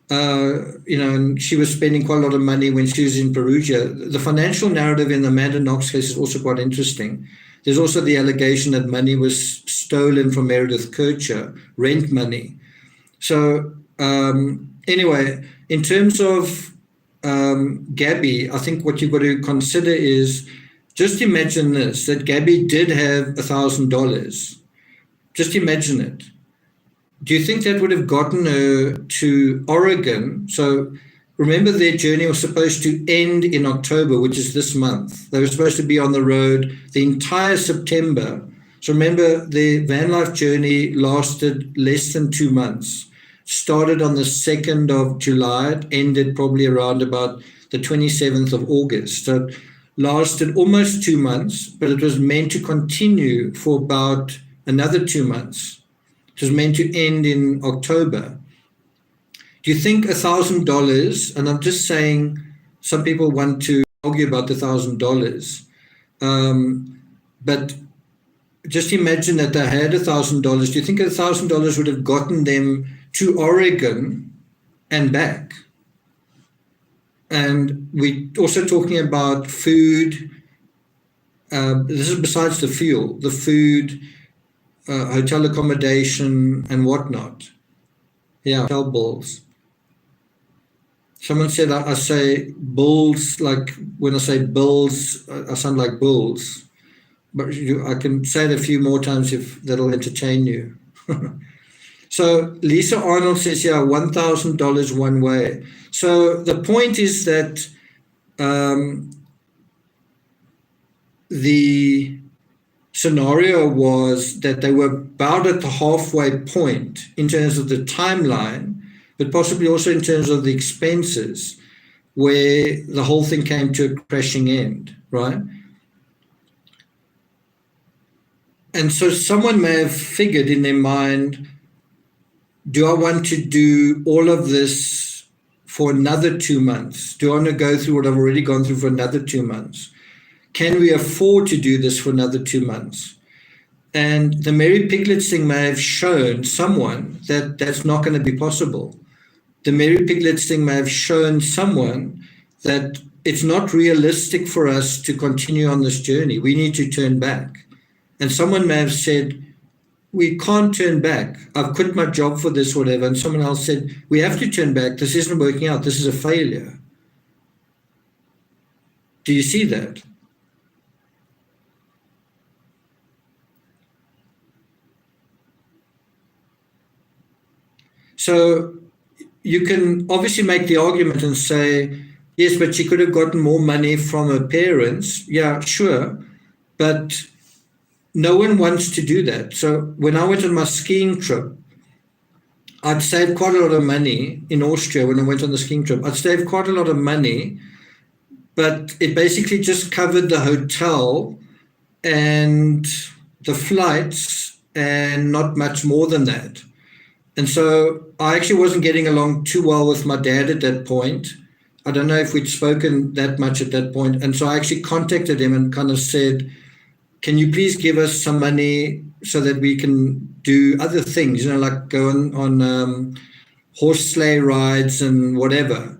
and she was spending quite a lot of money when she was in Perugia. The financial narrative in the Amanda Knox case is also quite interesting. There's also the allegation that money was stolen from Meredith Kircher, rent money. So anyway, in terms of Gabby, I think what you've got to consider is, just imagine this, that Gabby did have $1,000. Just imagine it. Do you think that would have gotten her to Oregon? So remember, their journey was supposed to end in October, which is this month. They were supposed to be on the road the entire September. So remember, the van life journey lasted less than 2 months. Started on the 2nd of July, ended probably around about the 27th of August. So it lasted almost 2 months, but it was meant to continue for about another 2 months. It was meant to end in October. Do you think $1,000, and I'm just saying, some people want to argue about the $1,000, but just imagine that they had $1,000. Do you think $1,000 would have gotten them to Oregon and back? And we're also talking about food. This is besides the fuel, the food, hotel accommodation and whatnot. Yeah, hotel bills. Someone said I say bulls, like when I say bulls, I sound like bulls. But I can say it a few more times if that'll entertain you. So Lisa Arnold says, yeah, $1,000 one way. So the point is that the scenario was that they were about at the halfway point in terms of the timeline, but possibly also in terms of the expenses, where the whole thing came to a crashing end, right? And so someone may have figured in their mind, do I want to do all of this for another 2 months? Do I want to go through what I've already gone through for another 2 months? Can we afford to do this for another 2 months? And the Mary Piglets thing may have shown someone that that's not going to be possible. The Mary Piglets thing may have shown someone that it's not realistic for us to continue on this journey. We need to turn back. And someone may have said, we can't turn back. I've quit my job for this, whatever. And someone else said, we have to turn back. This isn't working out. This is a failure. Do you see that? So you can obviously make the argument and say, yes, but she could have gotten more money from her parents. Yeah, sure. But no one wants to do that. So when I went on my skiing trip, I'd saved quite a lot of money in Austria when I went on the skiing trip. I'd saved quite a lot of money, but it basically just covered the hotel and the flights and not much more than that. And so I actually wasn't getting along too well with my dad at that point. I don't know if we'd spoken that much at that point. And so I actually contacted him and kind of said, can you please give us some money so that we can do other things, like go on horse sleigh rides and whatever.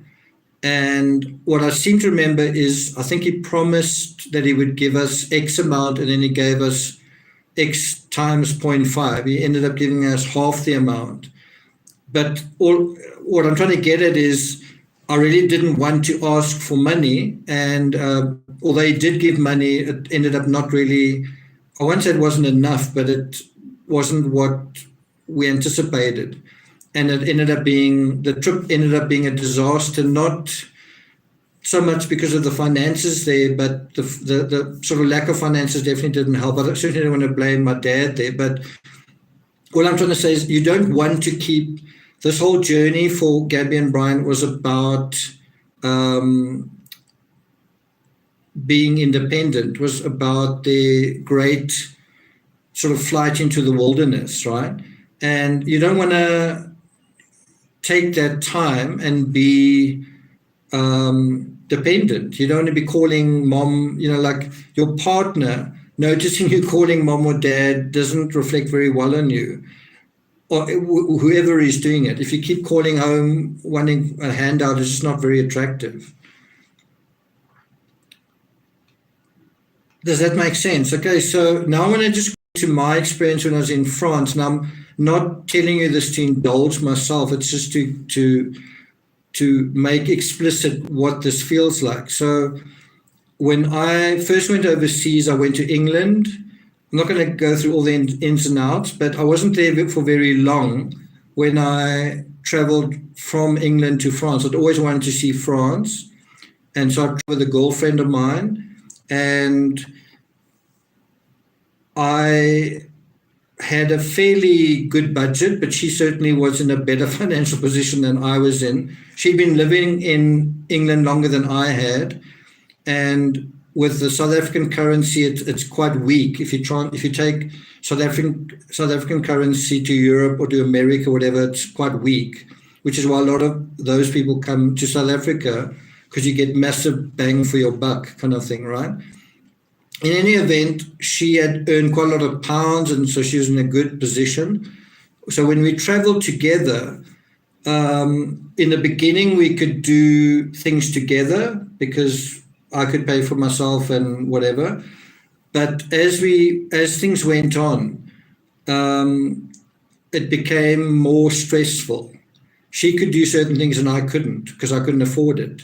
And what I seem to remember is I think he promised that he would give us X amount, and then he gave us X times 0.5. He ended up giving us half the amount. But what I'm trying to get at is I really didn't want to ask for money. And although he did give money, it ended up not really, I won't say it wasn't enough, but it wasn't what we anticipated. And it ended up being, the trip ended up being a disaster, not so much because of the finances there, but the sort of lack of finances definitely didn't help. I certainly don't want to blame my dad there, but what I'm trying to say is you don't want to keep, this whole journey for Gabby and Brian was about being independent, was about their great sort of flight into the wilderness, right? And you don't want to take that time and be dependent. You don't want to be calling mom, like your partner noticing you calling mom or dad doesn't reflect very well on you, or whoever is doing it. If you keep calling home wanting a handout, it's just not very attractive. Does that make sense? Okay, so now I want to just go to my experience when I was in France, and I'm not telling you this to indulge myself. It's just to make explicit what this feels like. So when I first went overseas, I went to England. I'm not going to go through all the ins and outs, but I wasn't there for very long when I traveled from England to France. I'd always wanted to see France. And so I traveled with a girlfriend of mine, and I had a fairly good budget, but she certainly was in a better financial position than I was in. She'd been living in England longer than I had, and with the South African currency, it's quite weak. If you take South African currency to Europe or to America, whatever, it's quite weak, which is why a lot of those people come to South Africa, because you get massive bang for your buck kind of thing, right? In any event, she had earned quite a lot of pounds, and so she was in a good position. So when we traveled together, in the beginning, we could do things together because I could pay for myself and whatever. But as things went on, it became more stressful. She could do certain things and I couldn't because I couldn't afford it.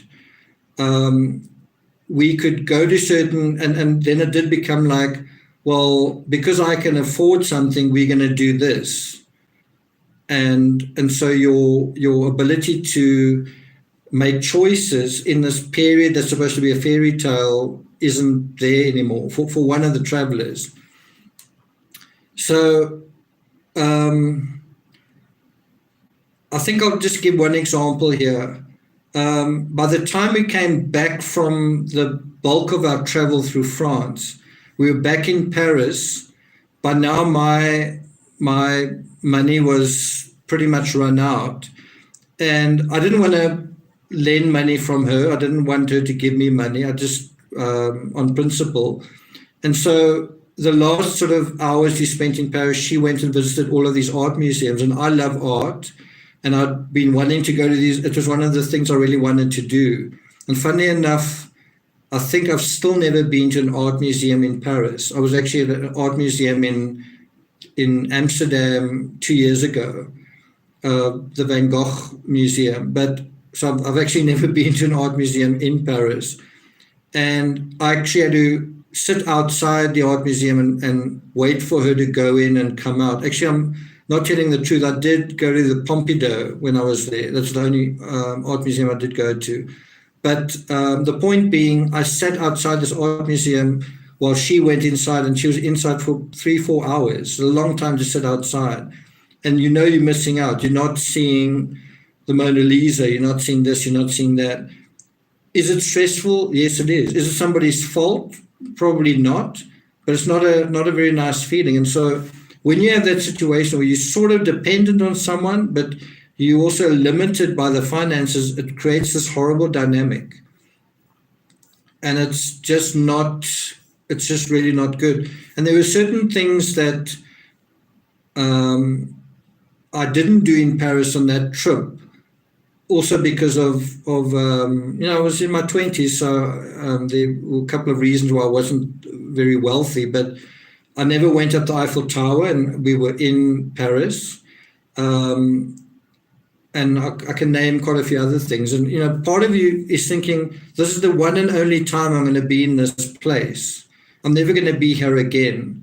We could go to certain, and then it did become like, well, because I can afford something, we're going to do this. And so your ability to make choices in this period that's supposed to be a fairy tale isn't there anymore for one of the travelers. So I think I'll just give one example here. By the time we came back from the bulk of our travel through France, we were back in Paris. By now, my money was pretty much run out. And I didn't want to lend money from her. I didn't want her to give me money. I just, on principle. And so the last sort of hours she spent in Paris, she went and visited all of these art museums. And I love art. And I'd been wanting to go to these. It was one of the things I really wanted to do. And funny enough, I think I've still never been to an art museum in Paris. I was actually at an art museum in Amsterdam 2 years ago, the Van Gogh Museum. But so I've actually never been to an art museum in Paris. And I actually had to sit outside the art museum and wait for her to go in and come out. Actually, I'm not telling the truth. I did go to the Pompidou when I was there. That's the only art museum I did go to. But the point being, I sat outside this art museum while she went inside, and she was inside for 3-4 hours. A long time to sit outside. And you know you're missing out. You're not seeing the Mona Lisa. You're not seeing this. You're not seeing that. Is it stressful? Yes, it is. Is it somebody's fault? Probably not. But it's not a very nice feeling. And so when you have that situation where you're sort of dependent on someone, but you're also limited by the finances, it creates this horrible dynamic. And it's just really not good. And there were certain things that I didn't do in Paris on that trip, also because of I was in my 20s, so there were a couple of reasons why I wasn't very wealthy, but I never went up the Eiffel Tower, and we were in Paris. And I can name quite a few other things. And, part of you is thinking, this is the one and only time I'm going to be in this place. I'm never going to be here again.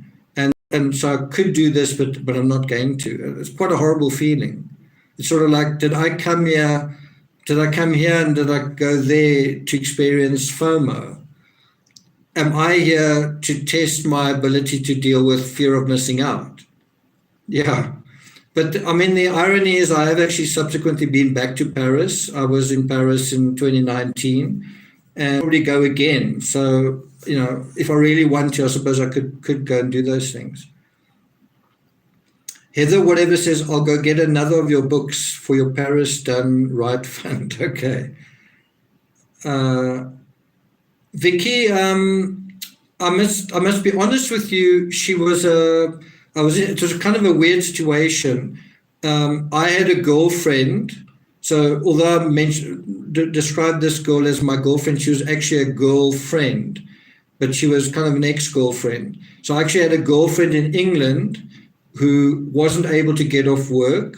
And so I could do this, but I'm not going to. It's quite a horrible feeling. It's sort of like, did I come here and did I go there to experience FOMO? Am I here to test my ability to deal with fear of missing out? Yeah. But I mean, the irony is I have actually subsequently been back to Paris. I was in Paris in 2019 and probably go again. So, if I really want to, I suppose I could go and do those things. Heather, whatever says, I'll go get another of your books for your Paris Done Right Fund. Okay. Vicky, I must be honest with you. It was kind of a weird situation. I had a girlfriend. So although I described this girl as my girlfriend, she was actually a girlfriend, but she was kind of an ex-girlfriend. So I actually had a girlfriend in England who wasn't able to get off work.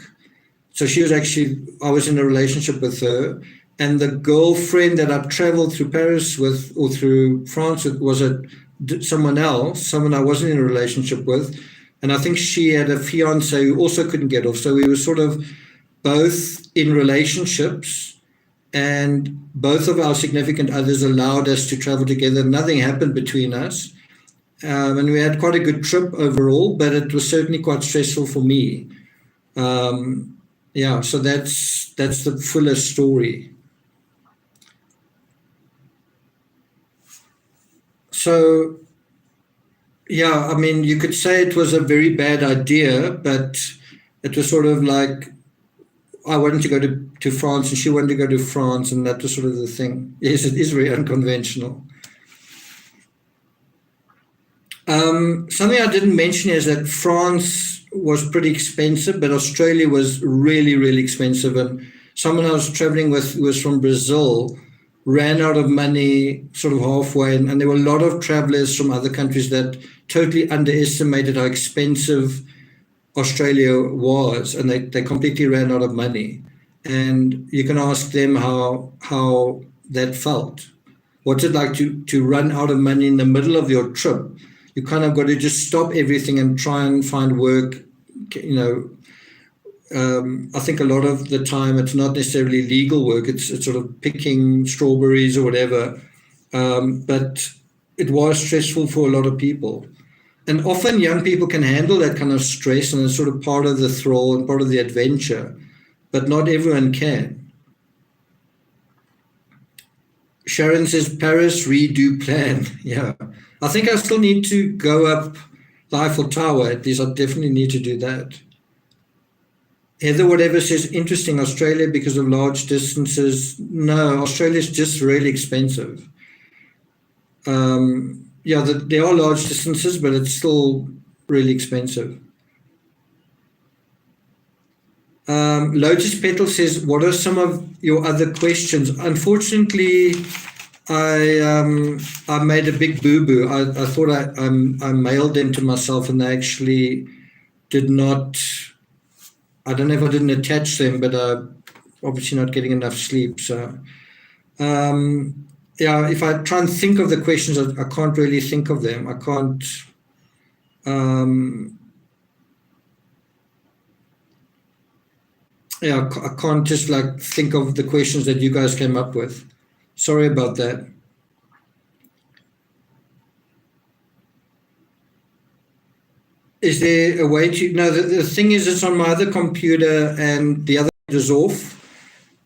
So I was in a relationship with her. And the girlfriend that I traveled through Paris with, or through France with, was someone else, someone I wasn't in a relationship with. And I think she had a fiance who also couldn't get off. So we were sort of both in relationships, and both of our significant others allowed us to travel together. Nothing happened between us. And we had quite a good trip overall, but it was certainly quite stressful for me. So that's the fuller story. So, yeah, I mean, you could say it was a very bad idea, but it was sort of like I wanted to go to France and she wanted to go to France, and that was sort of the thing. Yes, it is very unconventional. Something I didn't mention is that France was pretty expensive, but Australia was really, really expensive. And someone I was traveling with who was from Brazil ran out of money sort of halfway. And there were a lot of travelers from other countries that totally underestimated how expensive Australia was. And they completely ran out of money. and you can ask them how that felt. What's it like to run out of money in the middle of your trip? You kind of got to just stop everything and try and find work. I think a lot of the time it's not necessarily legal work. It's sort of picking strawberries or whatever. But it was stressful for a lot of people. And often young people can handle that kind of stress, and it's sort of part of the thrill and part of the adventure, but not everyone can. Sharon says, Paris redo plan. Yeah. I think I still need to go up the Eiffel Tower. At least I definitely need to do that. Heather Whatever says, interesting, Australia because of large distances. No, Australia's just really expensive. There are large distances, but it's still really expensive. Lotus Petal says, what are some of your other questions? Unfortunately, I made a big boo-boo. I thought I mailed them to myself, and they actually did not. I don't know if I didn't attach them, but obviously not getting enough sleep. So, if I try and think of the questions, I can't really think of them. I can't. I can't just think of the questions that you guys came up with. Sorry about that. Is there a way to? No, the thing is, it's on my other computer and the other is off.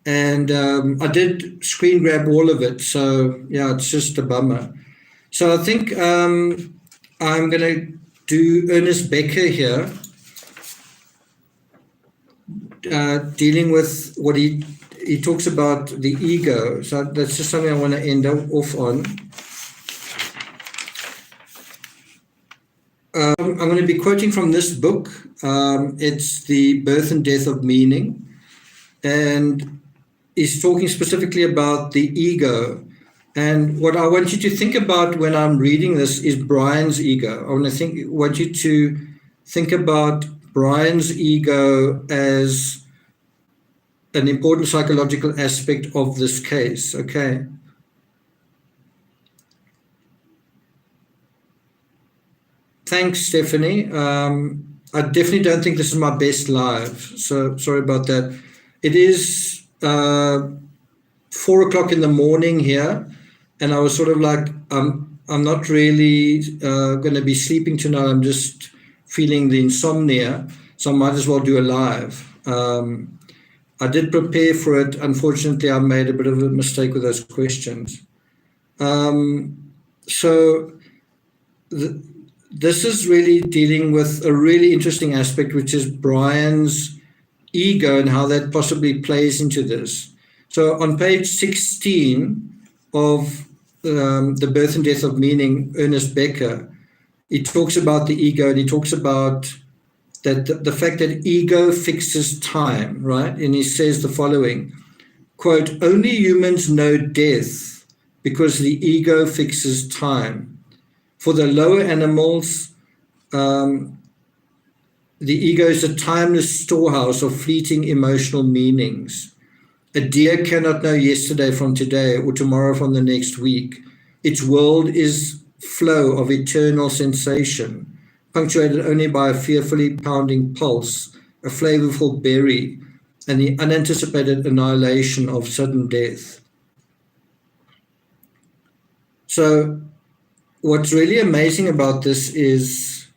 And I did screen grab all of it. So, yeah, it's just a bummer. So I think I'm going to do Ernest Becker here, dealing with what he talks about the ego. So that's just something I want to end off on. I'm going to be quoting from this book. It's The Birth and Death of Meaning. And he's talking specifically about the ego. And what I want you to think about when I'm reading this is Brian's ego. I want you to think about Brian's ego as an important psychological aspect of this case, okay? Thanks, Stephanie. I definitely don't think this is my best live, so sorry about that. It is 4:00 in the morning here, and I was sort of like, I'm not really going to be sleeping tonight. I'm just feeling the insomnia, so I might as well do a live. I did prepare for it. Unfortunately, I made a bit of a mistake with those questions. This is really dealing with a really interesting aspect, which is Brian's ego and how that possibly plays into this. So on page 16 of The Birth and Death of Meaning, Ernest Becker, he talks about the ego, and he talks about that the fact that ego fixes time, right? And he says the following, quote, only humans know death because the ego fixes time. For the lower animals, the ego is a timeless storehouse of fleeting emotional meanings. A deer cannot know yesterday from today or tomorrow from the next week. Its world is flow of eternal sensation, punctuated only by a fearfully pounding pulse, a flavorful berry, and the unanticipated annihilation of sudden death. So what's really amazing about this is,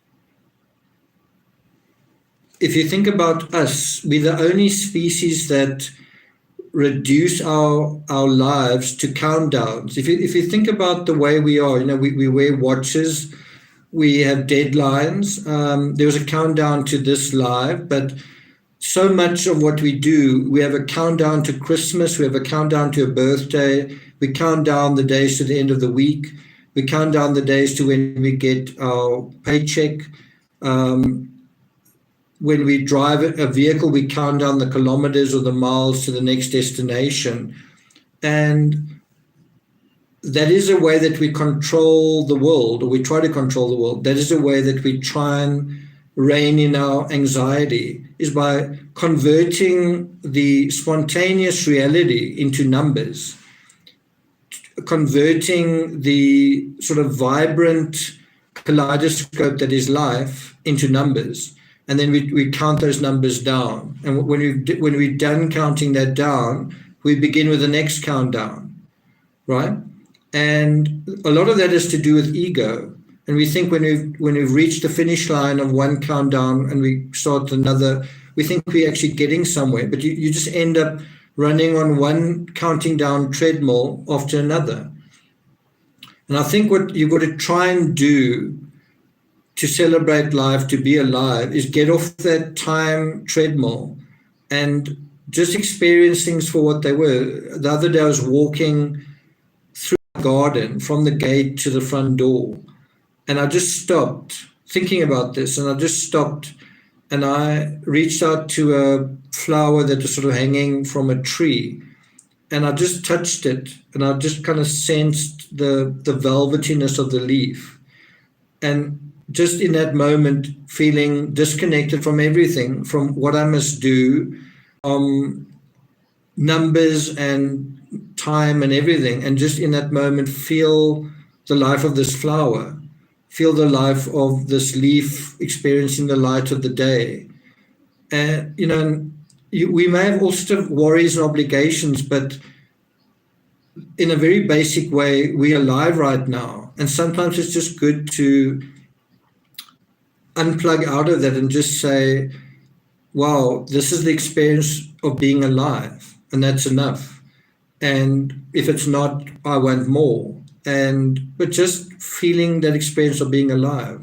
if you think about us, we're the only species that reduce our lives to countdowns. If you think about the way we are, we wear watches, we have deadlines. There was a countdown to this live, but so much of what we do, we have a countdown to Christmas, we have a countdown to a birthday, we count down the days to the end of the week, we count down the days to when we get our paycheck. When we drive a vehicle, we count down the kilometers or the miles to the next destination. And that is a way that we control the world, or we try to control the world. That is a way that we try and rein in our anxiety is by converting the spontaneous reality into numbers, converting the sort of vibrant kaleidoscope that is life into numbers. And then we count those numbers down. And when we're done counting that down, we begin with the next countdown, right? And a lot of that is to do with ego. And we think when we've reached the finish line of one countdown and we start another, we think we're actually getting somewhere. But you just end up running on one counting down treadmill after another. And I think what you've got to try and do to celebrate life, to be alive, is get off that time treadmill and just experience things for what they were. The other day I was walking through the garden from the gate to the front door, and I just stopped thinking about this, and I just stopped and I reached out to a flower that was sort of hanging from a tree, and I just touched it, and I just kind of sensed the velvetiness of the leaf. And just in that moment, feeling disconnected from everything, from what I must do, numbers and time and everything, and just in that moment feel the life of this flower, feel the life of this leaf experiencing the light of the day. And, we may have all sorts of worries and obligations, but in a very basic way, we're alive right now. And sometimes it's just good to unplug out of that and just say, wow, this is the experience of being alive, and that's enough. And if it's not, I want more. But just feeling that experience of being alive.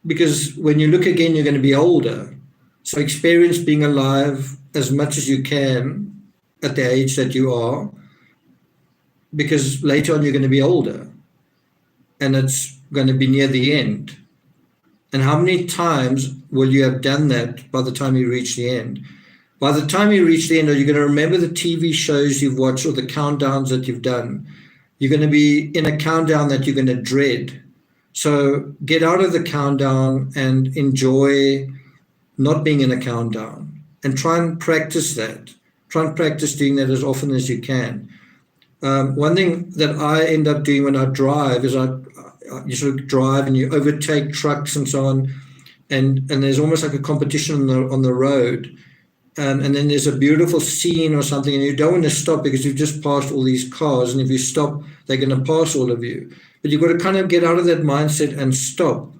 Because when you look again, you're going to be older. So experience being alive as much as you can at the age that you are, because later on you're going to be older and it's going to be near the end. And how many times will you have done that by the time you reach the end? By the time you reach the end, are you going to remember the TV shows you've watched or the countdowns that you've done? You're going to be in a countdown that you're going to dread. So get out of the countdown and enjoy not being in a countdown, and try and practice that. Try and practice doing that as often as you can. One thing that I end up doing when I drive is you sort of drive and you overtake trucks and so on, and there's almost like a competition on the road, and then there's a beautiful scene or something, and you don't want to stop because you've just passed all these cars, and if you stop, they're going to pass all of you. But you've got to kind of get out of that mindset and stop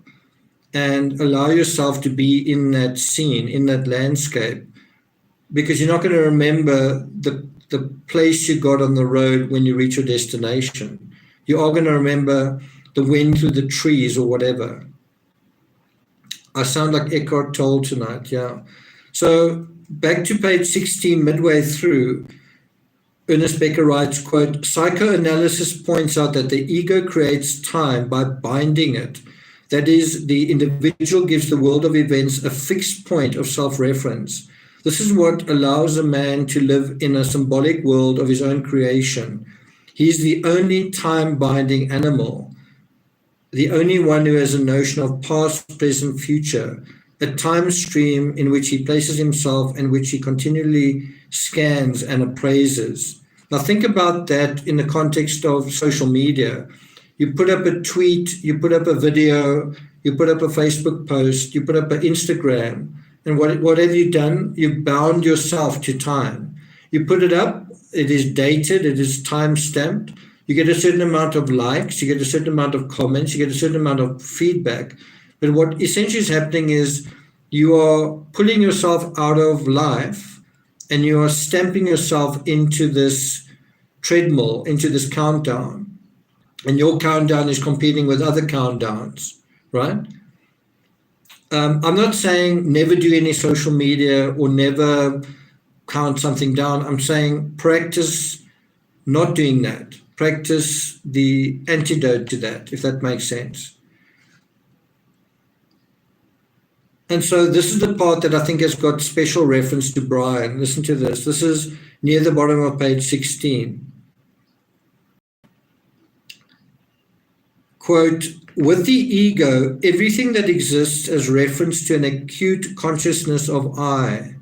and allow yourself to be in that scene, in that landscape, because you're not going to remember the place you got on the road when you reach your destination. You are going to remember the wind through the trees or whatever. I sound like Eckhart Tolle tonight, yeah. So back to page 16, midway through, Ernest Becker writes, quote, psychoanalysis points out that the ego creates time by binding it. That is, the individual gives the world of events a fixed point of self-reference. This is what allows a man to live in a symbolic world of his own creation. He is the only time-binding animal, the only one who has a notion of past, present, future, a time stream in which he places himself and which he continually scans and appraises. Now think about that in the context of social media. You put up a tweet, you put up a video, you put up a Facebook post, you put up an Instagram, and what have you done? You've bound yourself to time. You put it up, it is dated, it is time-stamped. You get a certain amount of likes, you get a certain amount of comments, you get a certain amount of feedback. But what essentially is happening is you are pulling yourself out of life and you are stamping yourself into this treadmill, into this countdown. And your countdown is competing with other countdowns, right? I'm not saying never do any social media or never count something down. I'm saying practice not doing that. Practice the antidote to that, if that makes sense. And so this is the part that I think has got special reference to Brian. Listen to this. This is near the bottom of page 16. quote, with the ego, everything that exists as reference to an acute consciousness of I.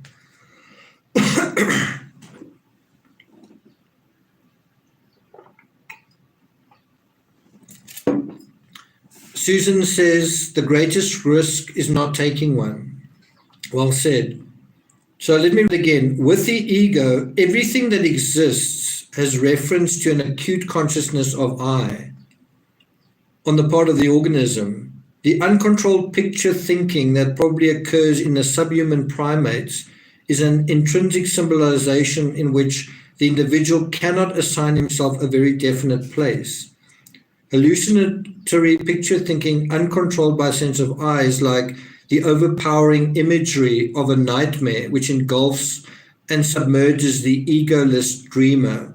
Susan says, the greatest risk is not taking one. Well said. So let me read again. With the ego, everything that exists has reference to an acute consciousness of I on the part of the organism. The uncontrolled picture thinking that probably occurs in the subhuman primates is an intrinsic symbolization in which the individual cannot assign himself a very definite place. Hallucinatory picture thinking uncontrolled by a sense of I is like the overpowering imagery of a nightmare which engulfs and submerges the egoless dreamer.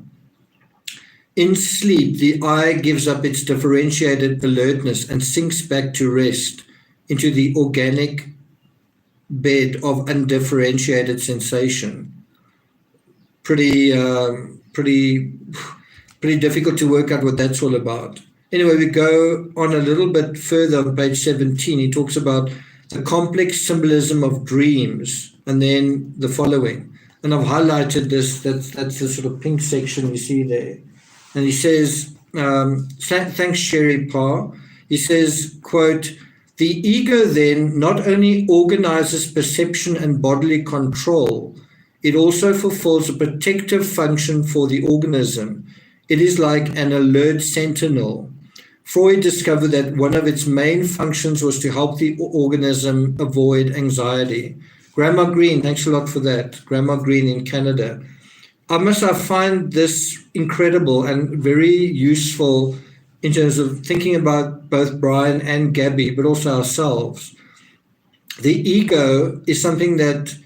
In sleep, the I gives up its differentiated alertness and sinks back to rest into the organic bed of undifferentiated sensation. Pretty difficult to work out what that's all about. Anyway, we go on a little bit further on page 17. He talks about the complex symbolism of dreams, and then the following. And I've highlighted this, that's the sort of pink section you see there. And he says, thanks, Sherry Parr. He says, quote, the ego then not only organizes perception and bodily control, it also fulfills a protective function for the organism. It is like an alert sentinel. Freud discovered that one of its main functions was to help the organism avoid anxiety. Grandma Green, thanks a lot for that. Grandma Green in Canada. I find this incredible and very useful in terms of thinking about both Brian and Gabby, but also ourselves. The ego is something that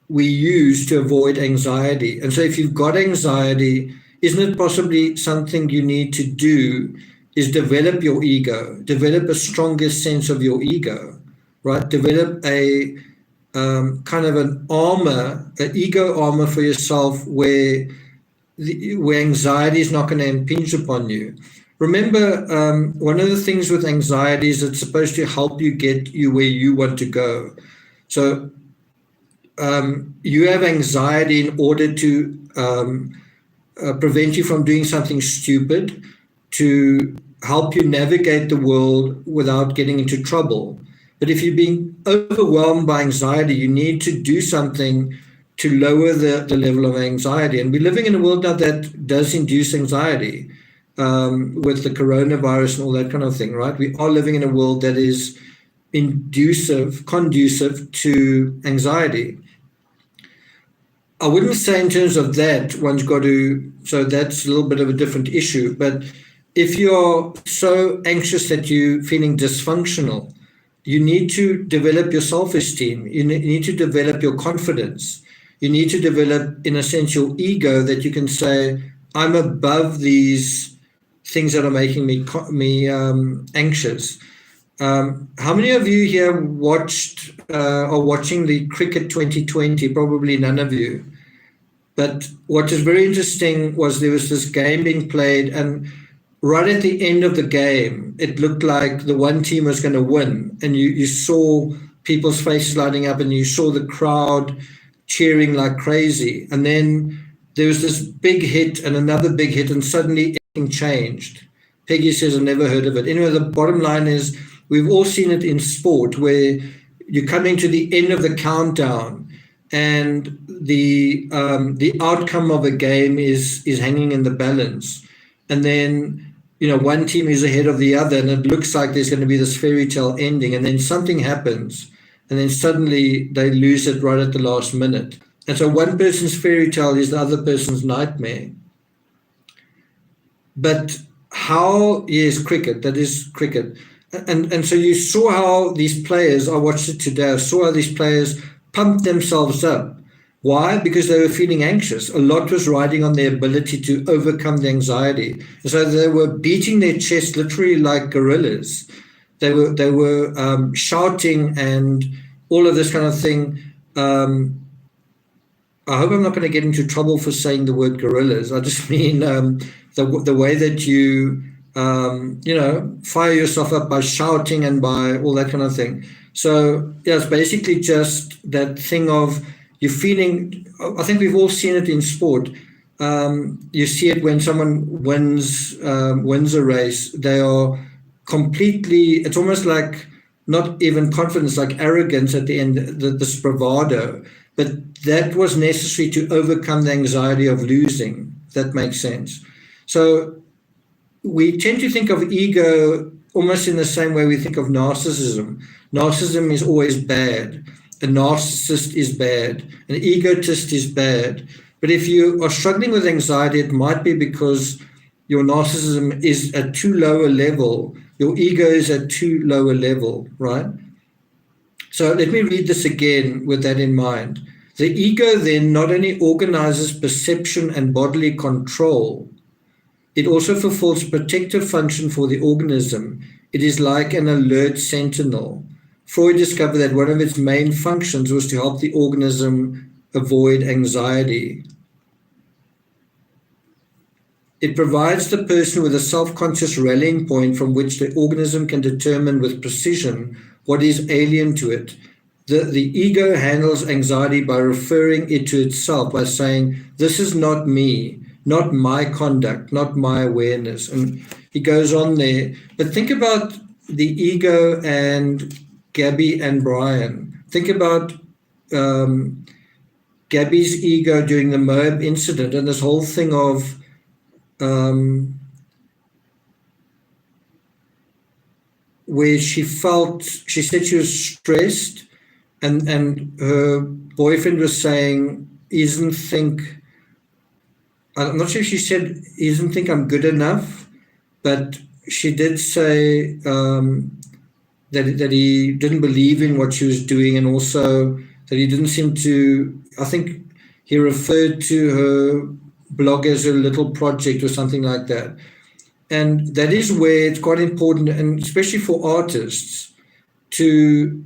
we use to avoid anxiety. And so if you've got anxiety, isn't it possibly something you need to do is develop your ego, develop a stronger sense of your ego, right? Develop a kind of an armor, an ego armor for yourself where anxiety is not going to impinge upon you. Remember, one of the things with anxiety is it's supposed to help you get you where you want to go. So you have anxiety in order to prevent you from doing something stupid, to help you navigate the world without getting into trouble. But if you're being overwhelmed by anxiety, you need to do something to lower the level of anxiety. And we're living in a world now that does induce anxiety with the coronavirus and all that kind of thing, right? We are living in a world that is conducive to anxiety. I wouldn't say in terms of that, one's got to, so that's a little bit of a different issue. But if you're so anxious that you're feeling dysfunctional, you need to develop your self-esteem. You need to develop your confidence. You need to develop, in a sense, your ego that you can say, I'm above these things that are making me anxious. How many of you here are watching the Cricket 2020? Probably none of you. But what is very interesting was there was this game being played, and right at the end of the game, it looked like the one team was going to win. And you saw people's faces lighting up, and you saw the crowd cheering like crazy. And then there was this big hit and another big hit, and suddenly everything changed. Peggy says, I've never heard of it. Anyway, the bottom line is we've all seen it in sport where you're coming to the end of the countdown and the outcome of a game is hanging in the balance. And then, one team is ahead of the other, and it looks like there's going to be this fairy tale ending, and then something happens, and then suddenly they lose it right at the last minute. And so one person's fairy tale is the other person's nightmare. But cricket, that is cricket. And so you saw how these players, I watched it today, I saw how these players pumped themselves up. Why? Because they were feeling anxious. A lot was riding on their ability to overcome the anxiety. And so they were beating their chest literally like gorillas. They were shouting and all of this kind of thing. I hope I'm not going to get into trouble for saying the word gorillas. I just mean the way that you fire yourself up by shouting and by all that kind of thing. So yeah, it's basically just that thing of you're feeling. I think we've all seen it in sport. You see it when someone wins a race. They are completely. It's almost like not even confidence, like arrogance at the end. This bravado, but that was necessary to overcome the anxiety of losing. If that makes sense. So we tend to think of ego almost in the same way we think of narcissism. Narcissism is always bad. A narcissist is bad. An egotist is bad. But if you are struggling with anxiety, it might be because your narcissism is at too low a level. Your ego is at too low a level, right? So let me read this again with that in mind. The ego then not only organizes perception and bodily control, it also fulfills a protective function for the organism. It is like an alert sentinel. Freud discovered that one of its main functions was to help the organism avoid anxiety. It provides the person with a self-conscious rallying point from which the organism can determine with precision what is alien to it. The ego handles anxiety by referring it to itself, by saying, this is not me, not my conduct, not my awareness. And he goes on there. But think about the ego and Gabby and Brian. Think about Gabby's ego during the Moab incident and this whole thing of where she said she was stressed and her boyfriend was saying, I'm not sure if she said, he doesn't think I'm good enough, but she did say that he didn't believe in what she was doing, and also that he didn't seem to, I think he referred to her blog as a little project or something like that. And that is where it's quite important, and especially for artists, to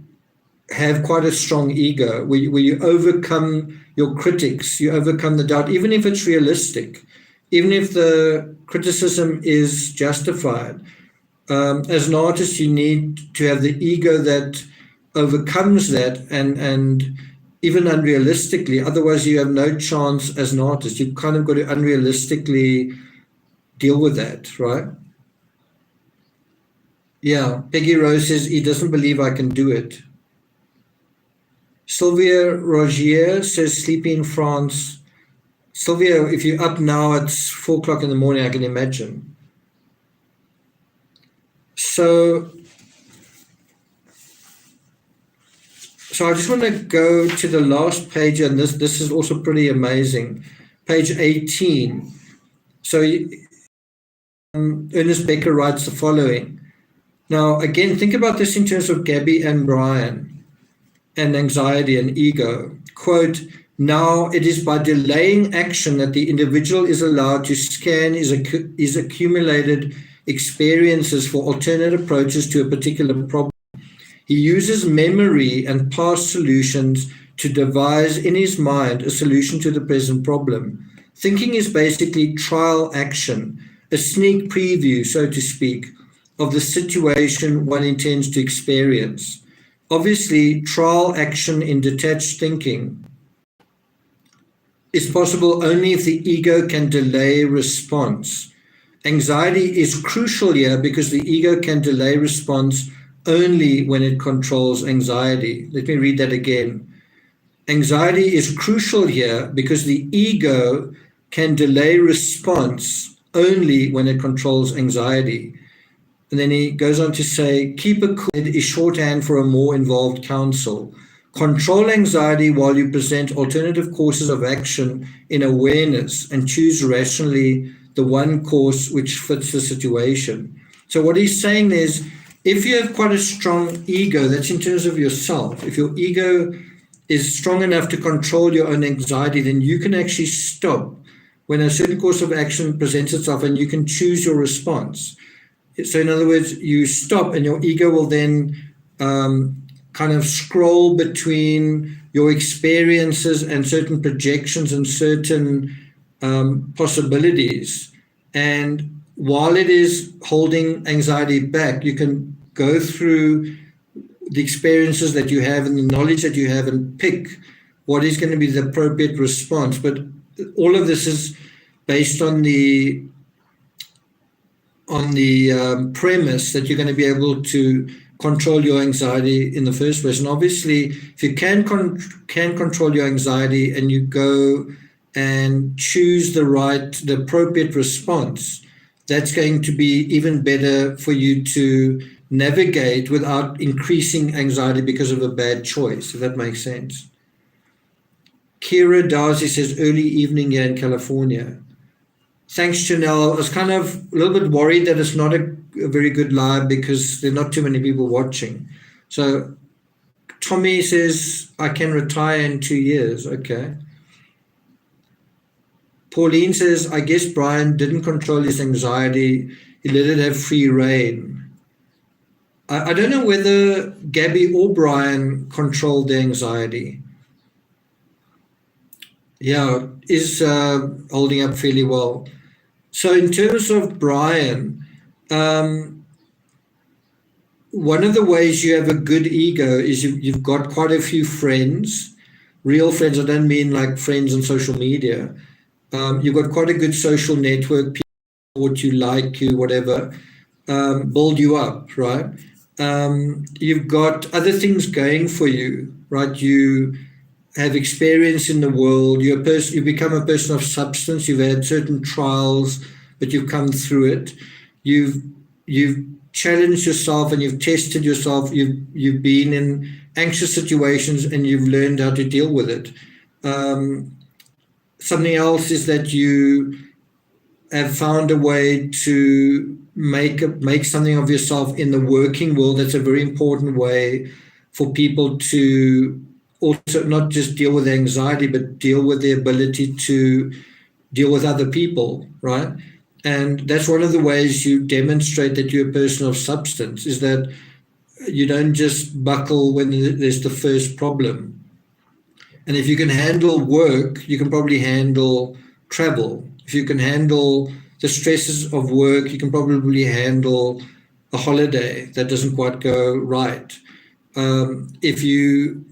have quite a strong ego, where you overcome your critics, you overcome the doubt, even if it's realistic, even if the criticism is justified. As an artist, you need to have the ego that overcomes that and even unrealistically, otherwise you have no chance as an artist. You've kind of got to unrealistically deal with that, right? Yeah, Peggy Rose says he doesn't believe I can do it. Sylvia Rogier says sleeping in France. Sylvia, if you're up now, it's 4 o'clock in the morning, I can imagine. So I just want to go to the last page, and this is also pretty amazing. Page 18. So Ernest Becker writes the following. Now, again, think about this in terms of Gabby and Brian and anxiety and ego. Quote, now it is by delaying action that the individual is allowed to scan his accumulated experiences for alternate approaches to a particular problem. He uses memory and past solutions to devise in his mind a solution to the present problem. Thinking is basically trial action, a sneak preview, so to speak, of the situation one intends to experience. Obviously, trial action in detached thinking is possible only if the ego can delay response. Anxiety is crucial here because the ego can delay response only when it controls anxiety. Let me read that again. Anxiety is crucial here because the ego can delay response only when it controls anxiety. And then he goes on to say, keep a cool head is shorthand for a more involved counsel. Control anxiety while you present alternative courses of action in awareness and choose rationally the one course which fits the situation. So what he's saying is, if you have quite a strong ego, that's in terms of yourself, if your ego is strong enough to control your own anxiety, then you can actually stop when a certain course of action presents itself and you can choose your response. So in other words, you stop and your ego will then kind of scroll between your experiences and certain projections and certain possibilities. And while it is holding anxiety back, you can go through the experiences that you have and the knowledge that you have and pick what is going to be the appropriate response. But all of this is based on the premise that you're going to be able to control your anxiety in the first place. And obviously, if you can control your anxiety and you go and choose the appropriate response, that's going to be even better for you to navigate without increasing anxiety because of a bad choice, if that makes sense. Kira Darcy says, early evening here in California. Thanks, Janelle. I was kind of a little bit worried that it's not a very good live because there are not too many people watching. So Tommy says, I can retire in 2 years. Okay. Pauline says, I guess Brian didn't control his anxiety. He let it have free rein. I don't know whether Gabby or Brian controlled the anxiety. Yeah, is holding up fairly well. So in terms of Brian, one of the ways you have a good ego is you've got quite a few friends, real friends. I don't mean like friends on social media. You've got quite a good social network, people what you like, you whatever, build you up, right? You've got other things going for you, right? You have experience in the world. You become a person of substance. You've had certain trials, but you've come through it. You've challenged yourself and you've tested yourself. You've been in anxious situations and you've learned how to deal with it. Something else is that you have found a way to make something of yourself in the working world. That's a very important way for people to also not just deal with anxiety, but deal with the ability to deal with other people, right? And that's one of the ways you demonstrate that you're a person of substance, is that you don't just buckle when there's the first problem. And if you can handle work, you can probably handle travel. If you can handle the stresses of work, you can probably handle a holiday that doesn't quite go right. If you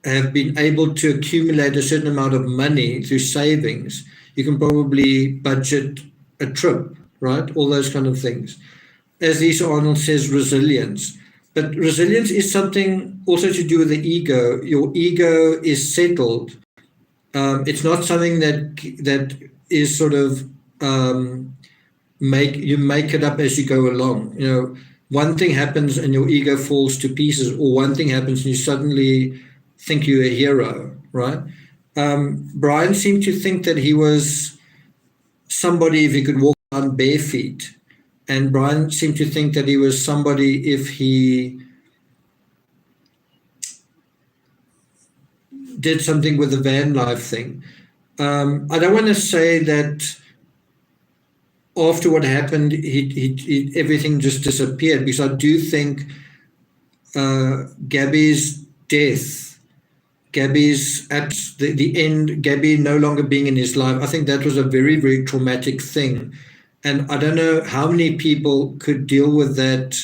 have been able to accumulate a certain amount of money through savings, you can probably budget a trip, right? All those kind of things. As Lisa Arnold says, resilience. But resilience is something also to do with the ego. Your ego is settled. It's not something that is sort of make it up as you go along. You know, one thing happens and your ego falls to pieces, or one thing happens and you suddenly think you're a hero, right? Brian seemed to think that he was somebody if he could walk on bare feet. And Brian seemed to think that he was somebody if he did something with the van life thing. I don't want to say that after what happened, he everything just disappeared, because I do think Gabby's death, the end, Gabby no longer being in his life, I think that was a very, very traumatic thing. And I don't know how many people could deal with that,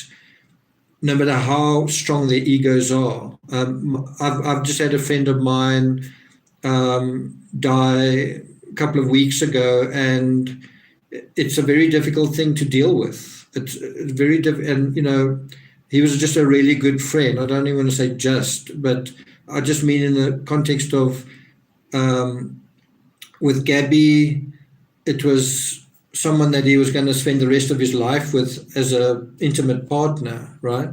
no matter how strong their egos are. I've just had a friend of mine die a couple of weeks ago, and it's a very difficult thing to deal with. It's very difficult, and you know, he was just a really good friend. I don't even want to say just, but I just mean in the context of with Gabby, it was someone that he was going to spend the rest of his life with as an intimate partner, right?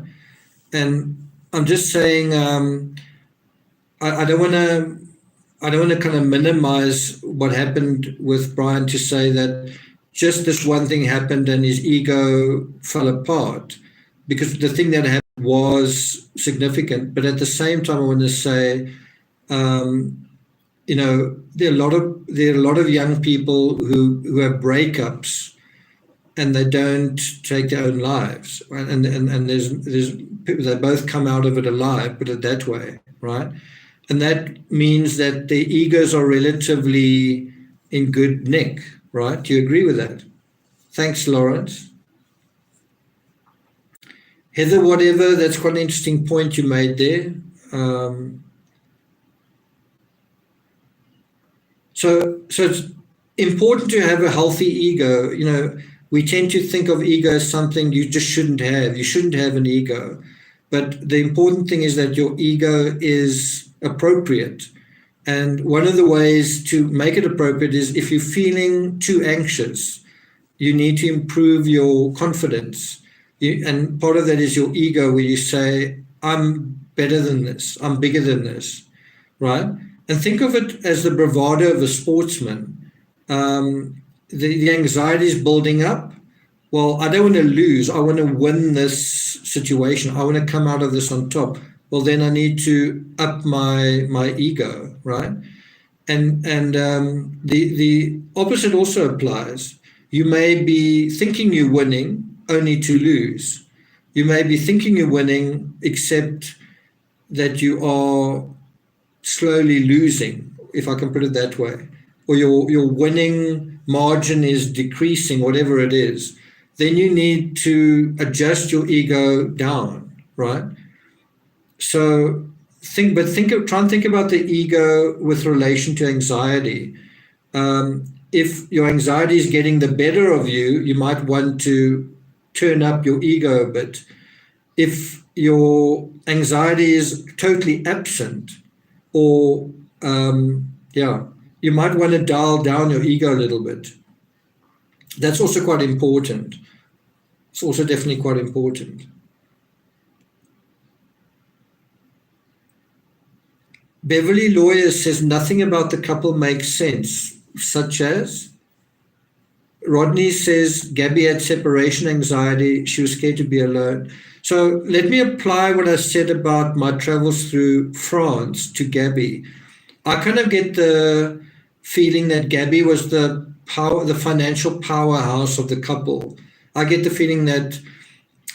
And I'm just saying, I don't want to kind of minimize what happened with Brian to say that just this one thing happened and his ego fell apart, because the thing that happened was significant. But at the same time, I want to say, you know, there are a lot of young people who have breakups and they don't take their own lives, right? And there's people, they both come out of it alive, put it that way, right? And that means that their egos are relatively in good nick, right? Do you agree with that? Thanks, Lawrence. Heather, whatever, that's quite an interesting point you made there. So it's important to have a healthy ego. We tend to think of ego as something you just shouldn't have. You shouldn't have an ego. But the important thing is that your ego is appropriate. And one of the ways to make it appropriate is if you're feeling too anxious, you need to improve your confidence. And part of that is your ego, where you say, I'm better than this, I'm bigger than this, right? And think of it as the bravado of a sportsman. The anxiety is building up. Well, I don't want to lose. I want to win this situation. I want to come out of this on top. Well, then I need to up my ego, right? And the opposite also applies. You may be thinking you're winning only to lose. You may be thinking you're winning, except that you are slowly losing, if I can put it that way, or your winning margin is decreasing, whatever it is. Then you need to adjust your ego down, right? So try and think about the ego with relation to anxiety. If your anxiety is getting the better of you, you might want to turn up your ego a bit. If your anxiety is totally absent, or you might want to dial down your ego a little bit. That's also quite important. It's also definitely quite important. Beverly Lawyer says nothing about the couple makes sense, such as Rodney says Gabby had separation anxiety. She was scared to be alone. So let me apply what I said about my travels through France to Gabby. I kind of get the feeling that Gabby was the financial powerhouse of the couple. I get the feeling that,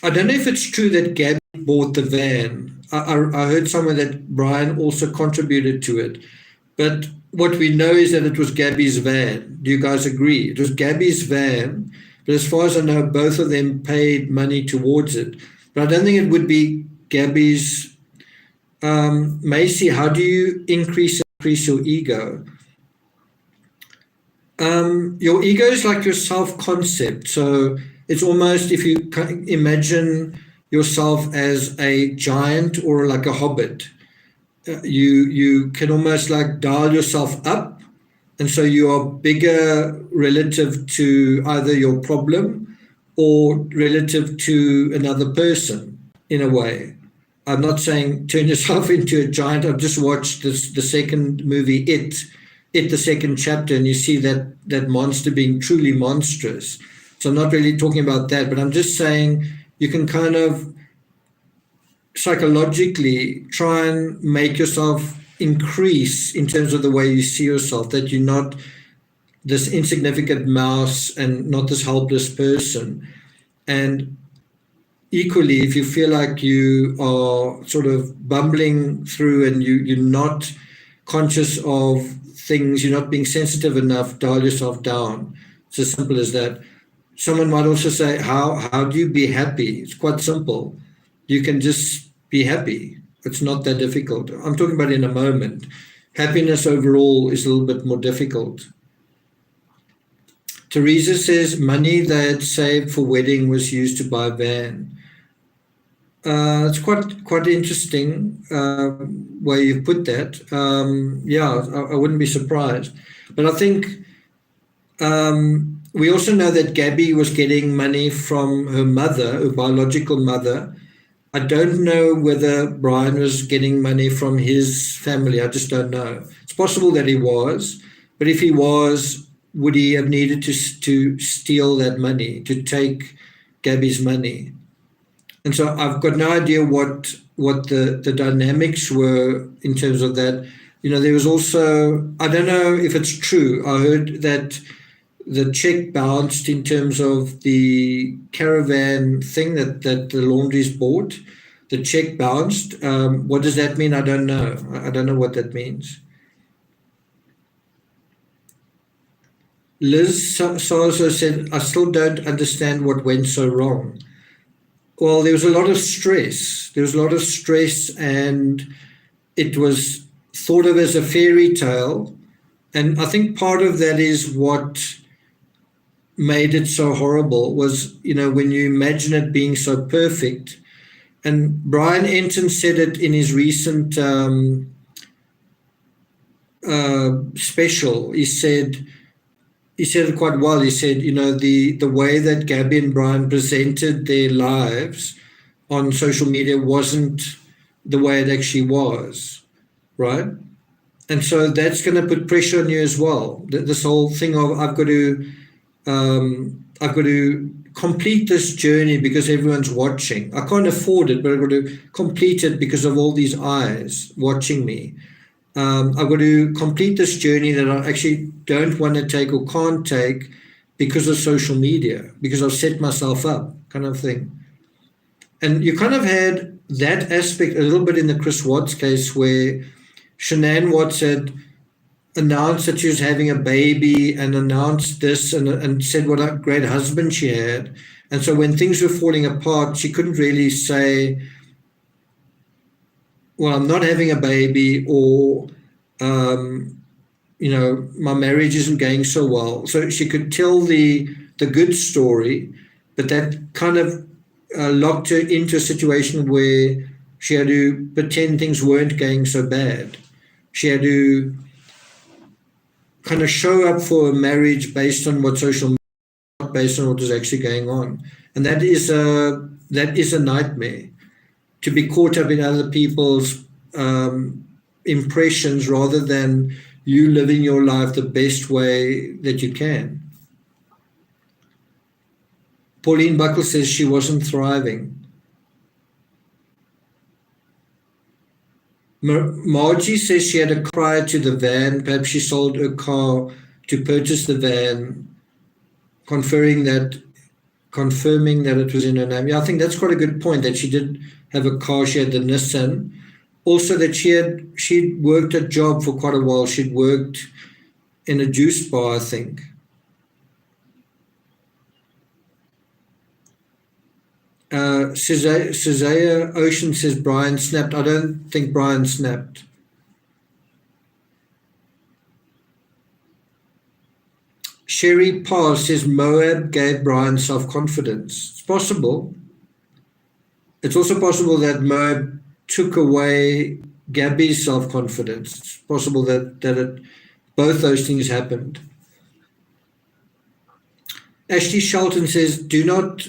I don't know if it's true that Gabby bought the van. I heard somewhere that Brian also contributed to it. But what we know is that it was Gabby's van. Do you guys agree? It was Gabby's van, but as far as I know, both of them paid money towards it. But I don't think it would be Gabby's. Macy, how do you increase your ego? Your ego is like your self-concept. So it's almost, if you imagine yourself as a giant or like a hobbit, you can almost like dial yourself up, and so you are bigger relative to either your problem or relative to another person in a way. I'm not saying turn yourself into a giant. I've just watched the second movie, It, the second chapter, and you see that monster being truly monstrous. So I'm not really talking about that, but I'm just saying you can kind of psychologically try and make yourself increase in terms of the way you see yourself, that you're not this insignificant mouse and not this helpless person. And equally, if you feel like you are sort of bumbling through and you're not conscious of things, you're not being sensitive enough, dial yourself down. It's as simple as that. Someone might also say, how do you be happy? It's quite simple. You can just be happy. It's not that difficult. I'm talking about in a moment. Happiness overall is a little bit more difficult. Teresa says money they had saved for wedding was used to buy a van. It's quite interesting way you put that. I wouldn't be surprised. But I think we also know that Gabby was getting money from her mother, her biological mother. I don't know whether Brian was getting money from his family. I just don't know. It's possible that he was, but if he was, would he have needed to steal that money, to take Gabby's money? And so I've got no idea what the dynamics were in terms of that. There was also, I don't know if it's true. I heard that the check bounced in terms of the caravan thing that the laundries bought. The check bounced. What does that mean? I don't know. I don't know what that means. Liz Sarzo said, I still don't understand what went so wrong. Well, there was a lot of stress. There was a lot of stress, and it was thought of as a fairy tale. And I think part of that is what made it so horrible was, when you imagine it being so perfect. And Brian Enton said it in his recent special. He said it quite well. He said, the way that Gabby and Brian presented their lives on social media wasn't the way it actually was, right? And so that's going to put pressure on you as well. This whole thing of I've got to complete this journey because everyone's watching. I can't afford it, but I've got to complete it because of all these eyes watching me. I've got to complete this journey that I actually don't want to take or can't take because of social media, because I've set myself up, kind of thing. And you kind of had that aspect a little bit in the Chris Watts case, where Shanann Watts had announced that she was having a baby and announced this and said what a great husband she had. And so when things were falling apart, she couldn't really say, well, I'm not having a baby, or, my marriage isn't going so well. So she could tell the good story, but that kind of locked her into a situation where she had to pretend things weren't going so bad. She had to kind of show up for a marriage based on what social media, not based on what was actually going on. And that is a nightmare, to be caught up in other people's impressions rather than you living your life the best way that you can. Pauline Buckle says she wasn't thriving. Margie says she had a cry to the van. Perhaps she sold her car to purchase the van, confirming that it was in her name. Yeah, I think that's quite a good point, that she did have a car. She had the Nissan. Also that she'd worked a job for quite a while. She'd worked in a juice bar, I think. Suzaia Ocean says Brian snapped. I don't think Brian snapped. Sherry Parr says Moab gave Brian self-confidence. It's possible. It's also possible that Moab took away Gabby's self-confidence. It's possible that both those things happened. Ashley Shelton says, do not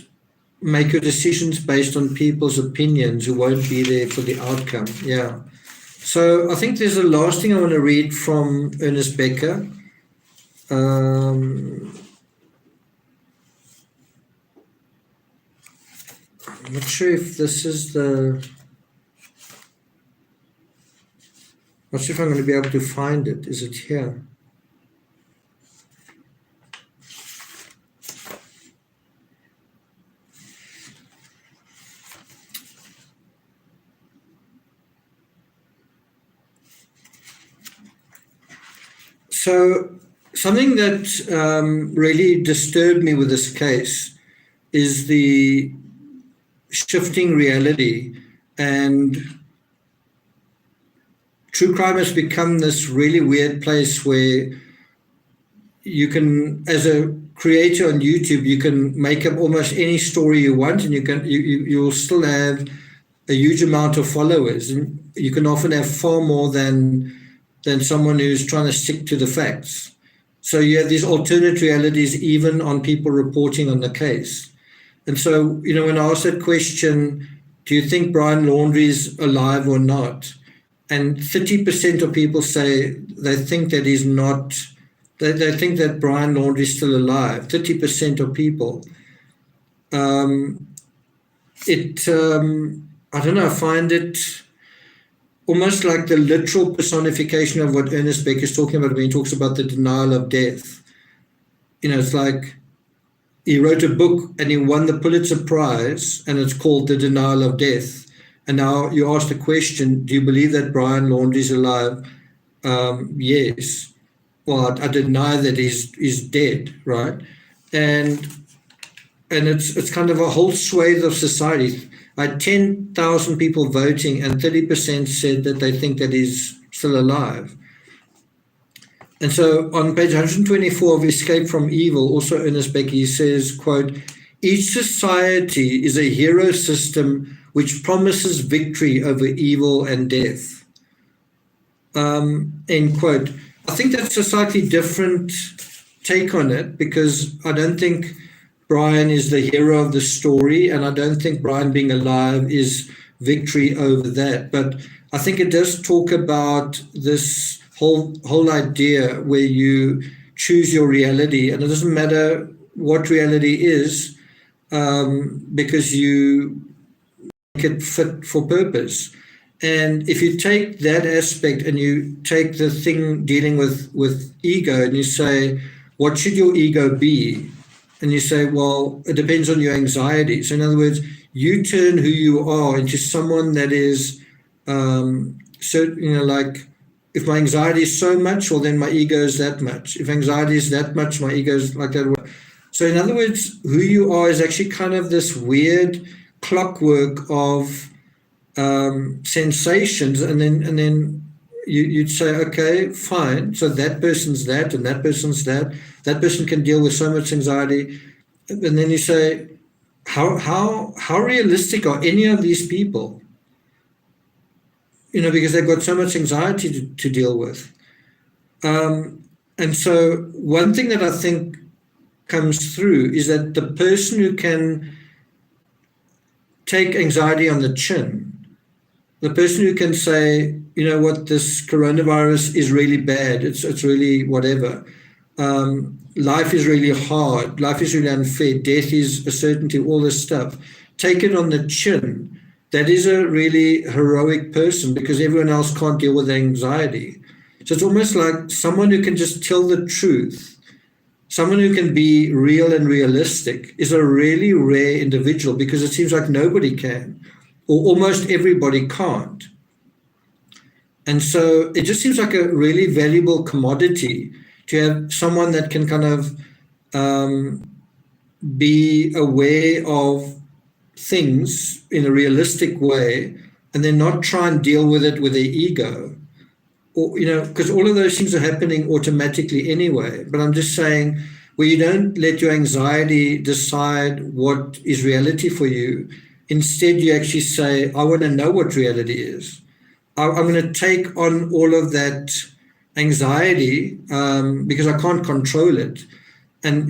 make your decisions based on people's opinions who won't be there for the outcome. Yeah. So I think there's a last thing I want to read from Ernest Becker. I'm not sure if this is not sure if I'm going to be able to find it. Is it here? So something that really disturbed me with this case is the shifting reality, and true crime has become this really weird place where you can, as a creator on YouTube, you can make up almost any story you want, and you'll still have a huge amount of followers, and you can often have far more than someone who's trying to stick to the facts. So you have these alternate realities even on people reporting on the case. And so, when I asked that question, do you think Brian Laundrie is alive or not? And 30% of people say they think that he's not, they think that Brian Laundrie is still alive, 30% of people. I don't know, I find it almost like the literal personification of what Ernest Becker is talking about when he talks about the denial of death. It's like he wrote a book and he won the Pulitzer Prize, and it's called The Denial of Death. And now you ask the question, do you believe that Brian Laundrie is alive? Yes. well, I deny that he's dead, right? And it's kind of a whole swathe of society. I had 10,000 people voting, and 30% said that they think that he's still alive. And so on page 124 of Escape from Evil, also Ernest Becky says, quote, each society is a hero system which promises victory over evil and death. End quote. I think that's a slightly different take on it, because I don't think Brian is the hero of the story, and I don't think Brian being alive is victory over that. But I think it does talk about this whole idea where you choose your reality, and it doesn't matter what reality is, because you make it fit for purpose. And if you take that aspect and you take the thing dealing with ego, and you say, what should your ego be? And you say, well, it depends on your anxiety. So in other words, you turn who you are into someone that is certain, like, if my anxiety is so much, well, then my ego is that much. If anxiety is that much, my ego is like that. So in other words, who you are is actually kind of this weird clockwork of sensations, and then you'd say, okay, fine. So that person's that, and that person's that. That person can deal with so much anxiety, and then you say, how realistic are any of these people? Because they've got so much anxiety to deal with. And so one thing that I think comes through is that the person who can take anxiety on the chin, the person who can say, you know what, this coronavirus is really bad, it's really whatever. Life is really hard, life is really unfair, death is a certainty, all this stuff. Take it on the chin. That is a really heroic person, because everyone else can't deal with anxiety. So it's almost like someone who can just tell the truth, someone who can be real and realistic, is a really rare individual, because it seems like nobody can, or almost everybody can't. And so it just seems like a really valuable commodity to have someone that can kind of be aware of things in a realistic way, and then not try and deal with it with their ego, or because all of those things are happening automatically anyway. But I'm just saying, where you don't let your anxiety decide what is reality for you. Instead, you actually say, I want to know what reality is. I'm going to take on all of that anxiety, because I can't control it. And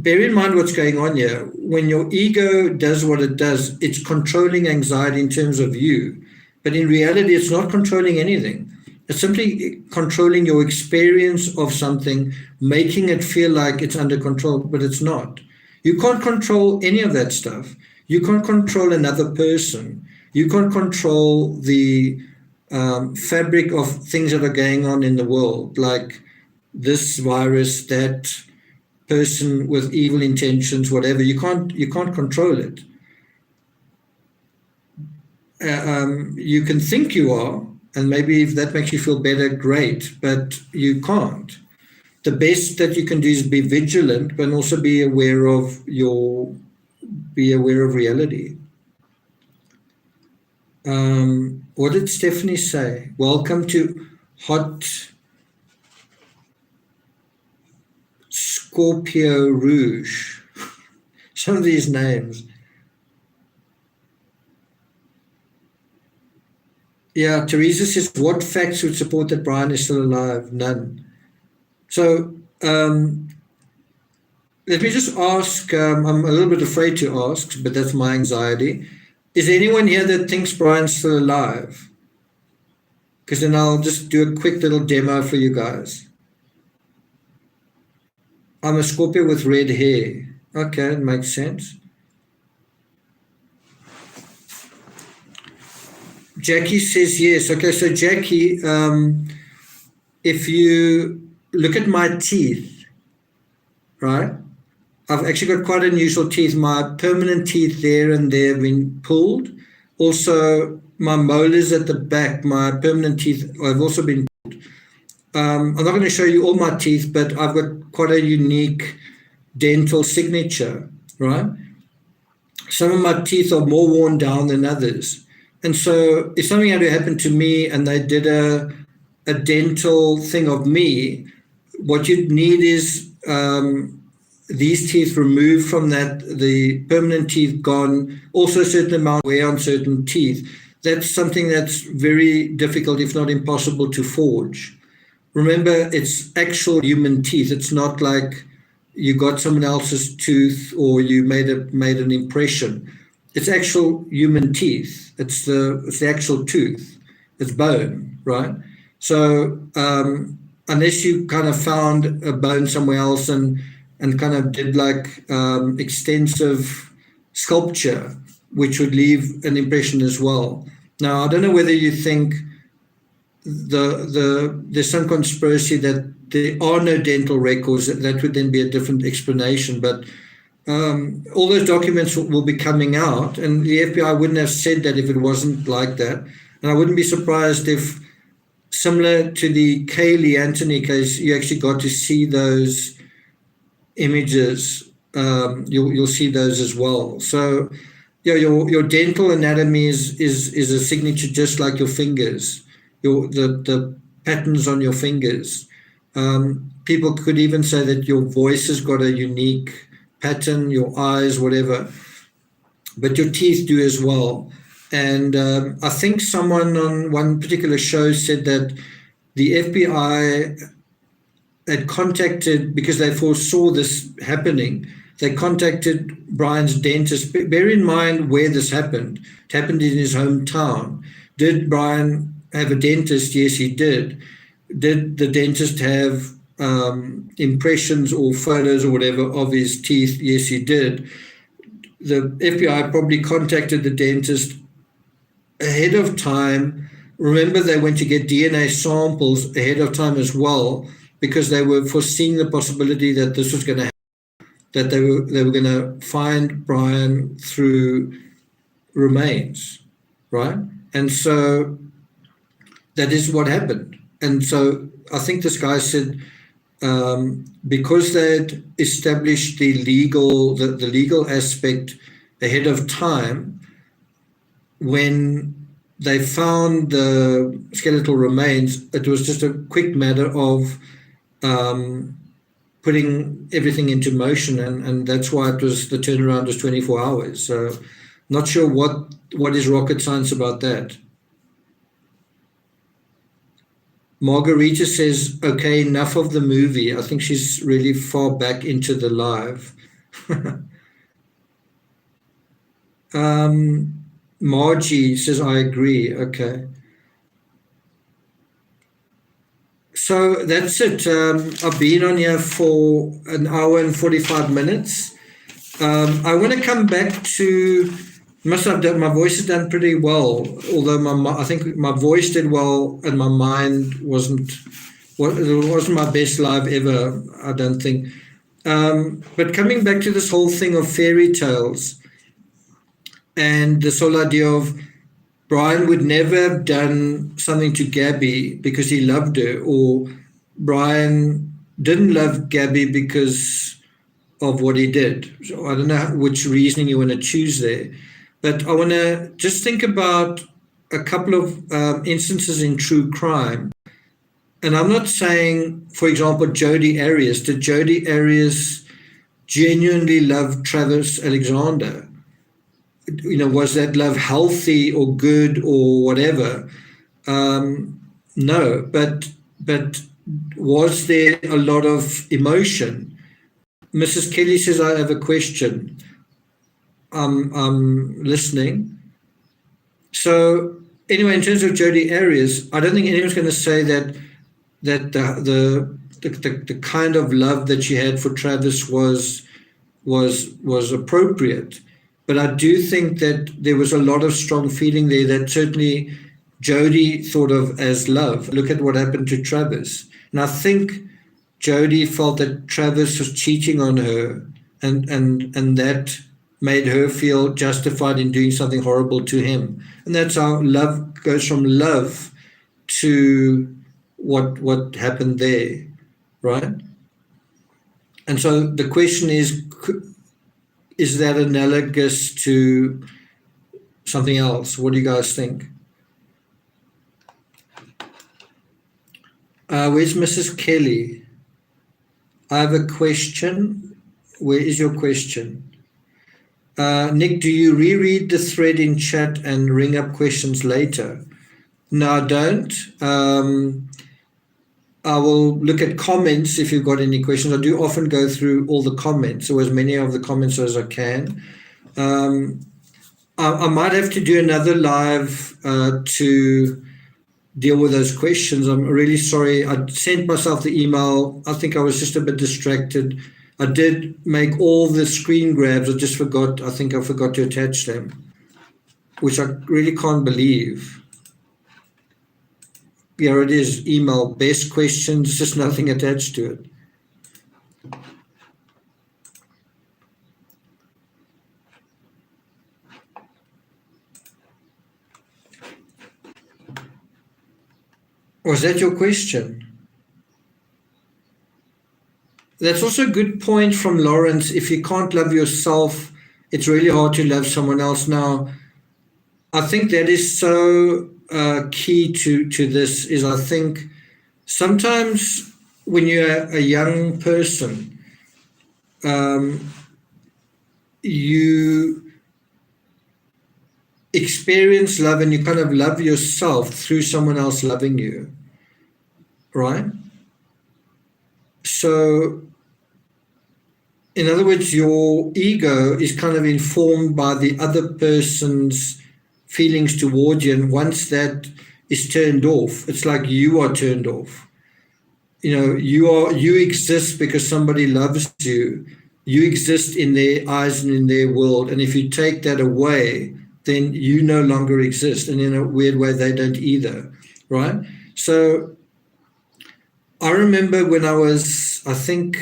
bear in mind what's going on here. When your ego does what it does, it's controlling anxiety in terms of you. But in reality, it's not controlling anything. It's simply controlling your experience of something, making it feel like it's under control, but it's not. You can't control any of that stuff. You can't control another person. You can't control the fabric of things that are going on in the world, like this virus, that person with evil intentions, whatever. You can't control it. You can think you are, and maybe if that makes you feel better, great, but you can't. The best that you can do is be vigilant, but also be aware of reality. What did Stephanie say? Welcome to Hot Scorpio Rouge. Some of these names. Yeah, Teresa says, what facts would support that Brian is still alive? None. So let me just ask, I'm a little bit afraid to ask, but that's my anxiety. Is there anyone here that thinks Brian's still alive? Because then I'll just do a quick little demo for you guys. I'm a Scorpio with red hair. Okay, it makes sense. Jackie says yes. Okay, so Jackie, if you look at my teeth, right? I've actually got quite unusual teeth. My permanent teeth there and there have been pulled. Also, my molars at the back, my permanent teeth have also been pulled. I'm not going to show you all my teeth, but I've got quite a unique dental signature, right? Some of my teeth are more worn down than others. And so if something had to happen to me and they did a dental thing of me, what you'd need is these teeth removed from that, the permanent teeth gone, also a certain amount of wear on certain teeth. That's something that's very difficult, if not impossible, to forge. Remember, it's actual human teeth. It's not like you got someone else's tooth or you made an impression. It's actual human teeth. It's the actual tooth. It's bone, right? So unless you kind of found a bone somewhere else and kind of did like extensive sculpture, which would leave an impression as well. Now, I don't know whether you think there's some conspiracy that there are no dental records. That would then be a different explanation. But all those documents will be coming out, and the FBI wouldn't have said that if it wasn't like that. And I wouldn't be surprised if, similar to the Kaylee Anthony case, you actually got to see those images. You'll see those as well. So, yeah, your dental anatomy is a signature, just like your fingers. The patterns on your fingers. People could even say that your voice has got a unique pattern, your eyes, whatever, but your teeth do as well. And I think someone on one particular show said that the FBI had contacted, because they foresaw this happening, they contacted Brian's dentist. Bear in mind where this happened. It happened in his hometown. Did Brian have a dentist? Yes, he did. Did the dentist have impressions or photos or whatever of his teeth? Yes, he did. The FBI probably contacted the dentist ahead of time. Remember, they went to get DNA samples ahead of time as well, because they were foreseeing the possibility that this was going to happen, that they were going to find Brian through remains, right? And so that is what happened. And so I think this guy said, because they'd established the legal aspect ahead of time, when they found the skeletal remains, it was just a quick matter of putting everything into motion, and that's why the turnaround was 24 hours. So not sure what is rocket science about that. Margarita says, okay, enough of the movie. I think she's really far back into the live. Margie says, I agree. Okay. So that's it. I've been on here for an hour and 45 minutes. I want to come back to, must have done, my voice has done pretty well, although I think my voice did well and my mind wasn't my best live ever, I don't think. But coming back to this whole thing of fairy tales and this whole idea of Brian would never have done something to Gabby because he loved her, or Brian didn't love Gabby because of what he did. So I don't know which reasoning you want to choose there. But I want to just think about a couple of instances in true crime. And I'm not saying, for example, Jodi Arias. Did Jodi Arias genuinely love Travis Alexander? You know, was that love healthy or good or whatever? No, but was there a lot of emotion? Mrs. Kelly says, I have a question. I'm listening. So anyway, in terms of Jodi Arias, I don't think anyone's going to say that the kind of love that she had for Travis was appropriate. But I do think that there was a lot of strong feeling there that certainly Jodi thought of as love. Look at what happened to Travis. And I think Jodi felt that Travis was cheating on her, and that made her feel justified in doing something horrible to him. And that's how love goes from love to what happened there, right? And so the question is that analogous to something else? What do you guys think? Where's Mrs. Kelly? I have a question. Where is your question? Nick, do you reread the thread in chat and ring up questions later? No, I don't. I will look at comments if you've got any questions. I do often go through all the comments, or as many of the comments as I can. I might have to do another live to deal with those questions. I'm really sorry. I sent myself the email. I think I was just a bit distracted. I did make all the screen grabs. I just forgot. I think I forgot to attach them, which I really can't believe. Here it is, email, best questions, just nothing attached to it. Was that your question? That's also a good point from Lawrence. If you can't love yourself, it's really hard to love someone else. Now, I think that is so key to this, is I think sometimes when you're a young person, you experience love and you kind of love yourself through someone else loving you, right? So, in other words, your ego is kind of informed by the other person's feelings towards you, and once that is turned off, it's like you are turned off. You exist because somebody loves you. You exist in their eyes and in their world, and if you take that away, then you no longer exist, and in a weird way they don't either, right? So I remember when I was, I think,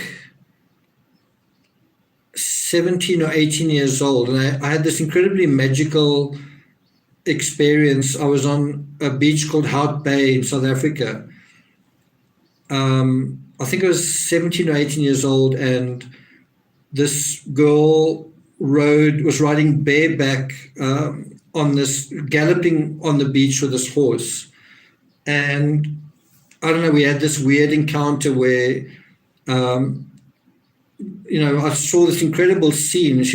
17 or 18 years old, and I had this incredibly magical experience. I was on a beach called Hout Bay in South Africa. I think I was 17 or 18 years old, and this girl was riding bareback galloping on the beach with this horse. And I don't know, we had this weird encounter where, I saw this incredible scene. It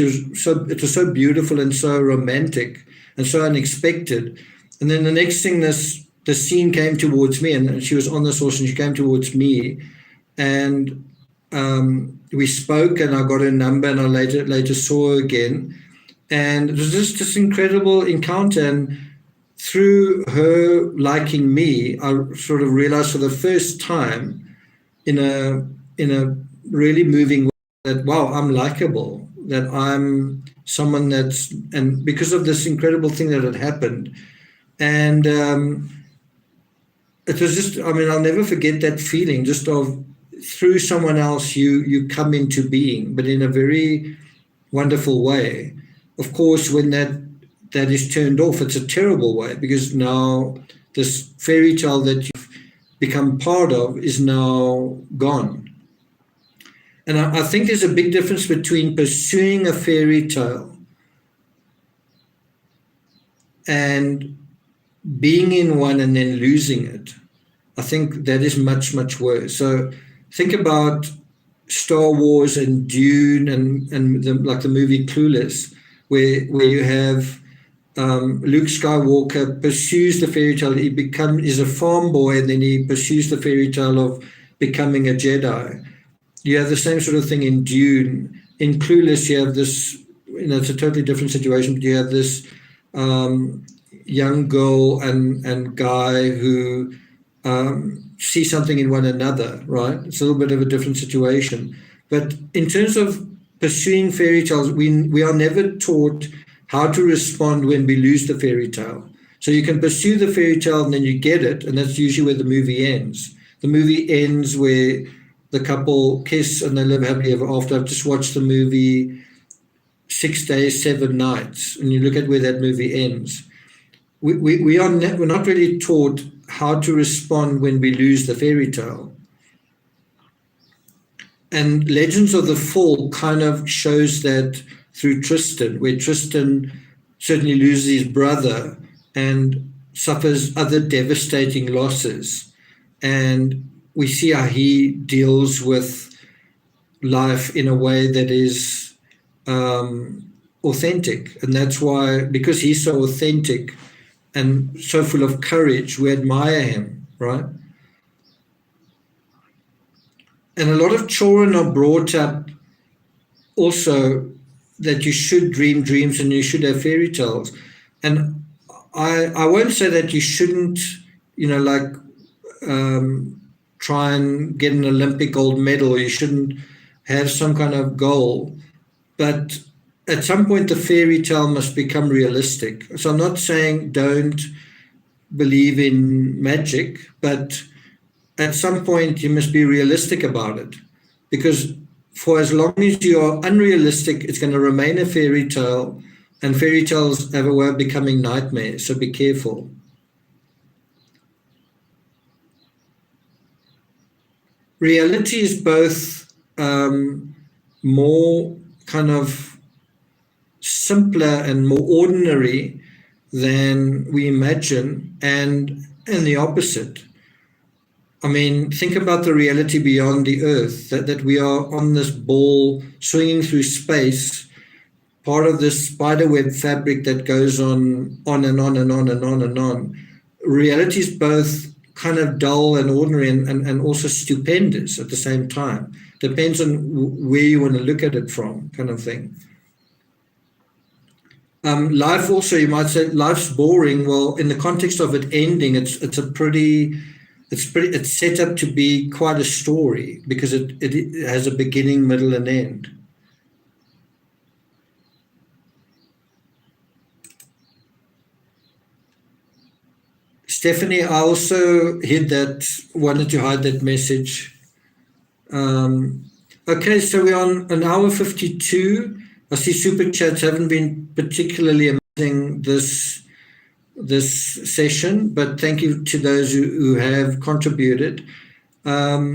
was so beautiful and so romantic and so unexpected. And then the next thing, the scene came towards me, and she was on this horse and she came towards me, and we spoke, and I got her number, and I later saw her again. And it was just this incredible encounter. And through her liking me, I sort of realized for the first time in a really moving way that, wow, I'm likable, that I'm someone and because of this incredible thing that had happened. And it was just, I'll never forget that feeling, just of through someone else you come into being, but in a very wonderful way. Of course, when that is turned off, it's a terrible way, because now this fairy tale that you've become part of is now gone. And I think there's a big difference between pursuing a fairy tale and being in one and then losing it. I think that is much, much worse. So think about Star Wars and Dune and like the movie Clueless, where you have Luke Skywalker pursues the fairy tale. He is a farm boy, and then he pursues the fairy tale of becoming a Jedi. You have the same sort of thing in Dune. In Clueless, you have this, it's a totally different situation, but you have this young girl and guy who see something in one another, right? It's a little bit of a different situation. But in terms of pursuing fairy tales, we are never taught how to respond when we lose the fairy tale. So you can pursue the fairy tale and then you get it, and that's usually where the movie ends. The movie ends where the couple kiss and they live happily ever after. I've just watched the movie 6 Days, 7 Nights, and you look at where that movie ends. we're not really taught how to respond when we lose the fairy tale. And Legends of the Fall kind of shows that through Tristan, where Tristan certainly loses his brother and suffers other devastating losses. And we see how he deals with life in a way that is authentic. And that's why, because he's so authentic and so full of courage, we admire him, right? And a lot of children are brought up also that you should dream dreams and you should have fairy tales. And I won't say that you shouldn't, try and get an Olympic gold medal, or you shouldn't have some kind of goal. But at some point, the fairy tale must become realistic. So I'm not saying don't believe in magic, but at some point you must be realistic about it, because for as long as you are unrealistic, it's going to remain a fairy tale, and fairy tales have a way of becoming nightmares, so be careful. Reality is both more kind of simpler and more ordinary than we imagine, and the opposite. I mean, think about the reality beyond the earth, that we are on this ball swinging through space, part of this spiderweb fabric that goes on and on and on and on and on. Reality is both kind of dull and ordinary and also stupendous at the same time. Depends on where you want to look at it from, kind of thing. Life also, you might say, life's boring. Well, in the context of it ending, it's set up to be quite a story, because it has a beginning, middle, and end. Stephanie, I also wanted to hide that message. Okay, so we're on an hour 52. I see super chats haven't been particularly amazing this session, but thank you to those who have contributed. I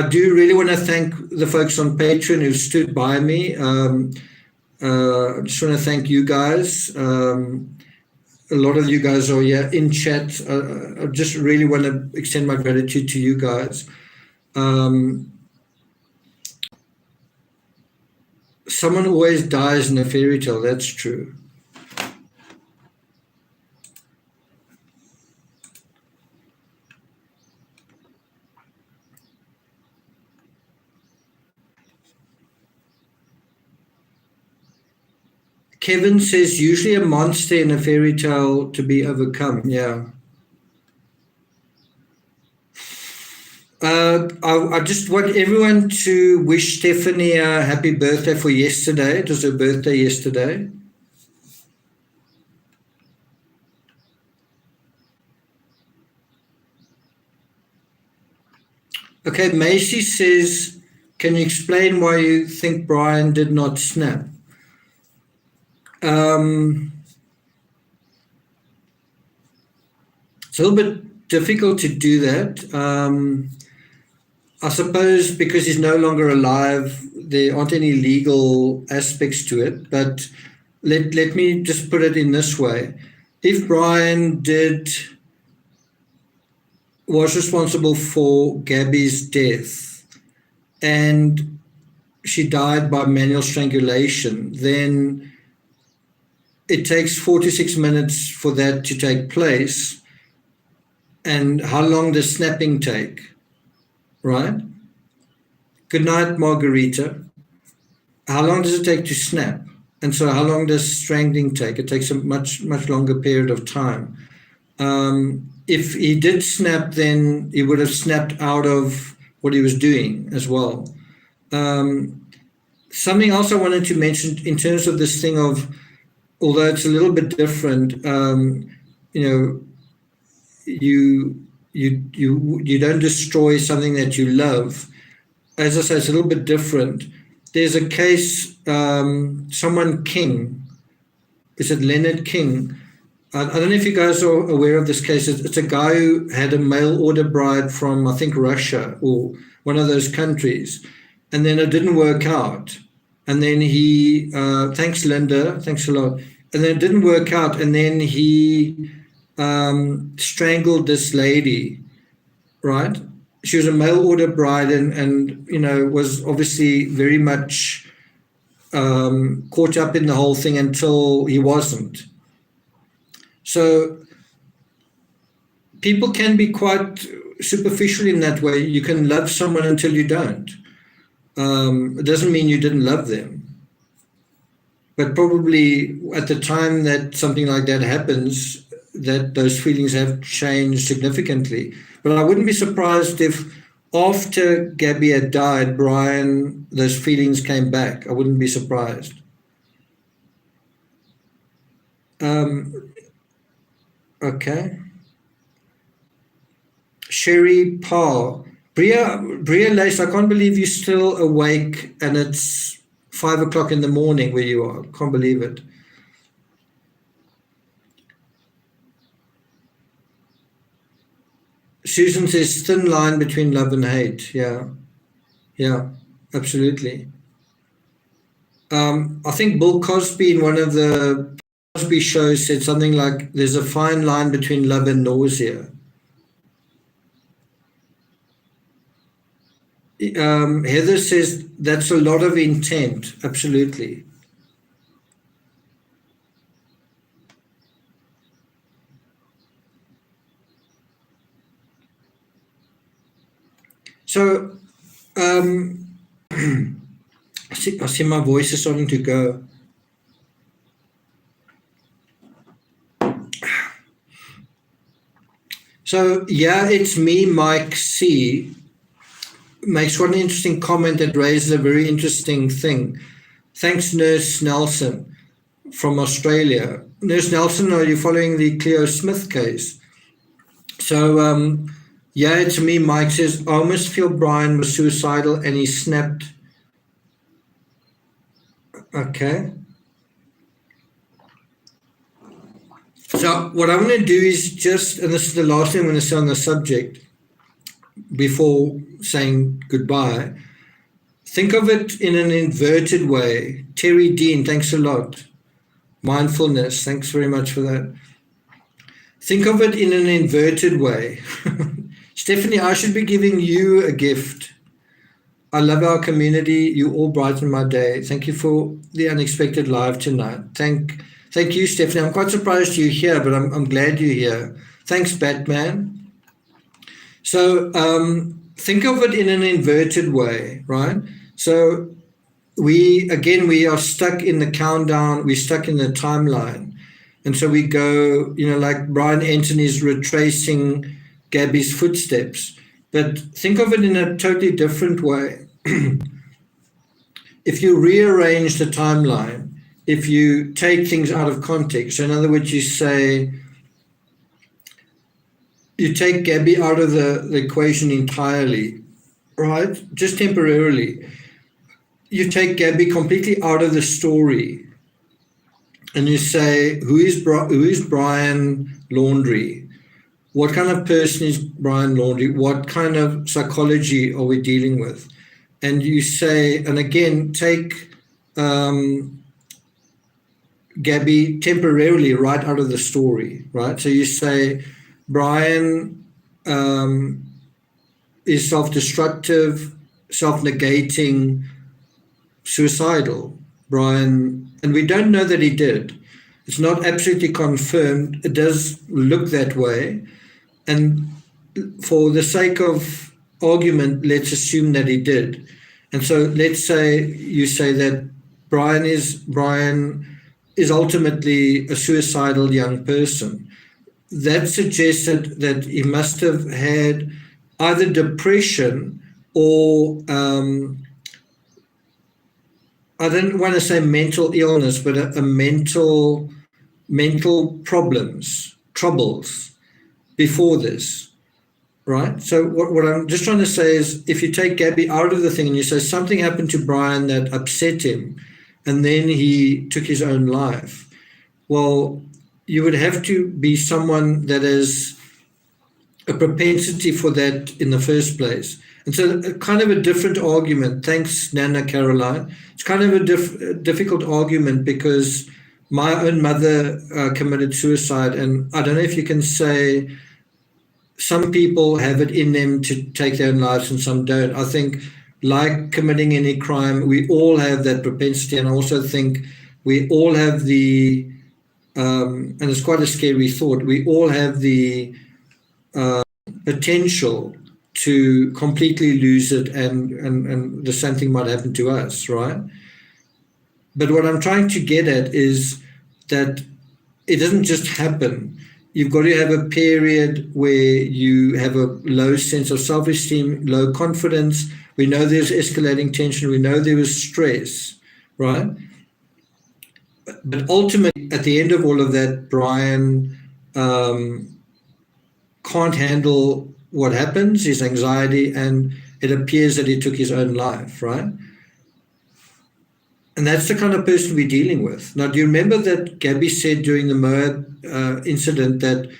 do really want to thank the folks on Patreon who stood by me. I just want to thank you guys. A lot of you guys are here in chat. I just really want to extend my gratitude to you guys. Someone always dies in a fairy tale, that's true. Kevin says, usually a monster in a fairy tale to be overcome. Yeah. I just want everyone to wish Stephanie a happy birthday for yesterday. It was her birthday yesterday. Okay, Macy says, can you explain why you think Brian did not snap? It's a little bit difficult to do that. I suppose because he's no longer alive, there aren't any legal aspects to it. But let me just put it in this way. If Brian was responsible for Gabby's death and she died by manual strangulation, then it takes 4 to 6 minutes for that to take place. And how long does snapping take? Right? Good night, Margarita. How long does it take to snap? And so how long does strangling take? It takes a much, much longer period of time. If he did snap, then he would have snapped out of what he was doing as well. Something else I wanted to mention in terms of this thing of, although it's a little bit different, you don't destroy something that you love. As I say, it's a little bit different. There's a case, someone King, is it Leonard King, I don't know if you guys are aware of this case. It's a guy who had a mail order bride from, I think, Russia or one of those countries, and then it didn't work out. And then he, thanks, Linda, thanks a lot. And then it didn't work out, and then he strangled this lady, right? She was a mail order bride, and was obviously very much caught up in the whole thing until he wasn't. So people can be quite superficial in that way. You can love someone until you don't. It doesn't mean you didn't love them. But probably at the time that something like that happens, that those feelings have changed significantly. But I wouldn't be surprised if after Gabby had died, Brian, those feelings came back. I wouldn't be surprised. Okay. Sherry Parr. Bria Lace, I can't believe you're still awake and it's 5 o'clock in the morning where you are. Can't believe it. Susan says thin line between love and hate. Yeah, absolutely. I think Bill Cosby in one of the Cosby shows said something like, there's a fine line between love and nausea. Heather says that's a lot of intent. Absolutely. So I see my voice is starting to go. So yeah, it's me, Mike C. Makes one interesting comment that raises a very interesting thing. Thanks, Nurse Nelson from Australia. Nurse Nelson, are you following the Cleo Smith case? So yeah, it's me, Mike says, I almost feel Brian was suicidal and he snapped. Okay. So what I'm going to do is just, and this is the last thing I'm going to say on the subject before saying goodbye, think of it in an inverted way. Terry Dean, thanks a lot. Mindfulness, thanks very much for that. Think of it in an inverted way. Stephanie, I should be giving you a gift. I love our community. You all brighten my day. Thank you for the unexpected live tonight. Thank you, Stephanie. I'm quite surprised you're here, but I'm glad you're here. Thanks, Batman. So think of it in an inverted way, right? So we are stuck in the countdown. We're stuck in the timeline. And so we go, like Brian Anthony's retracing Gabby's footsteps. But think of it in a totally different way. If you rearrange the timeline, if you take things out of context, so in other words, you say, you take Gabby out of the equation entirely, right? Just temporarily. You take Gabby completely out of the story and you say, who is Brian Laundrie? What kind of person is Brian Laundrie? What kind of psychology are we dealing with? And you say, and again, take Gabby temporarily right out of the story, right? So you say, Brian is self-destructive, self-negating, suicidal. Brian, and we don't know that he did. It's not absolutely confirmed. It does look that way. And for the sake of argument, let's assume that he did. And so let's say you say that Brian is ultimately a suicidal young person. That suggested that he must have had either depression or I don't want to say mental illness, but a mental troubles before this, right? So what I'm just trying to say is, if you take Gabby out of the thing and you say something happened to Brian that upset him, and then he took his own life, well, you would have to be someone that has a propensity for that in the first place. And so kind of a different argument. Thanks, Nana Caroline. It's kind of a difficult argument because my own mother committed suicide, and I don't know if you can say some people have it in them to take their own lives and some don't. I think, like committing any crime, we all have that propensity, and I also think we all have the, and it's quite a scary thought, we all have the potential to completely lose it, and the same thing might happen to us, right? But what I'm trying to get at is that it doesn't just happen. You've got to have a period where you have a low sense of self-esteem, low confidence. We know there's escalating tension. We know there was stress, right? But ultimately, at the end of all of that, Brian can't handle what happens, his anxiety, and it appears that he took his own life, right? And that's the kind of person we're dealing with. Now, do you remember that Gabby said during the Moab incident that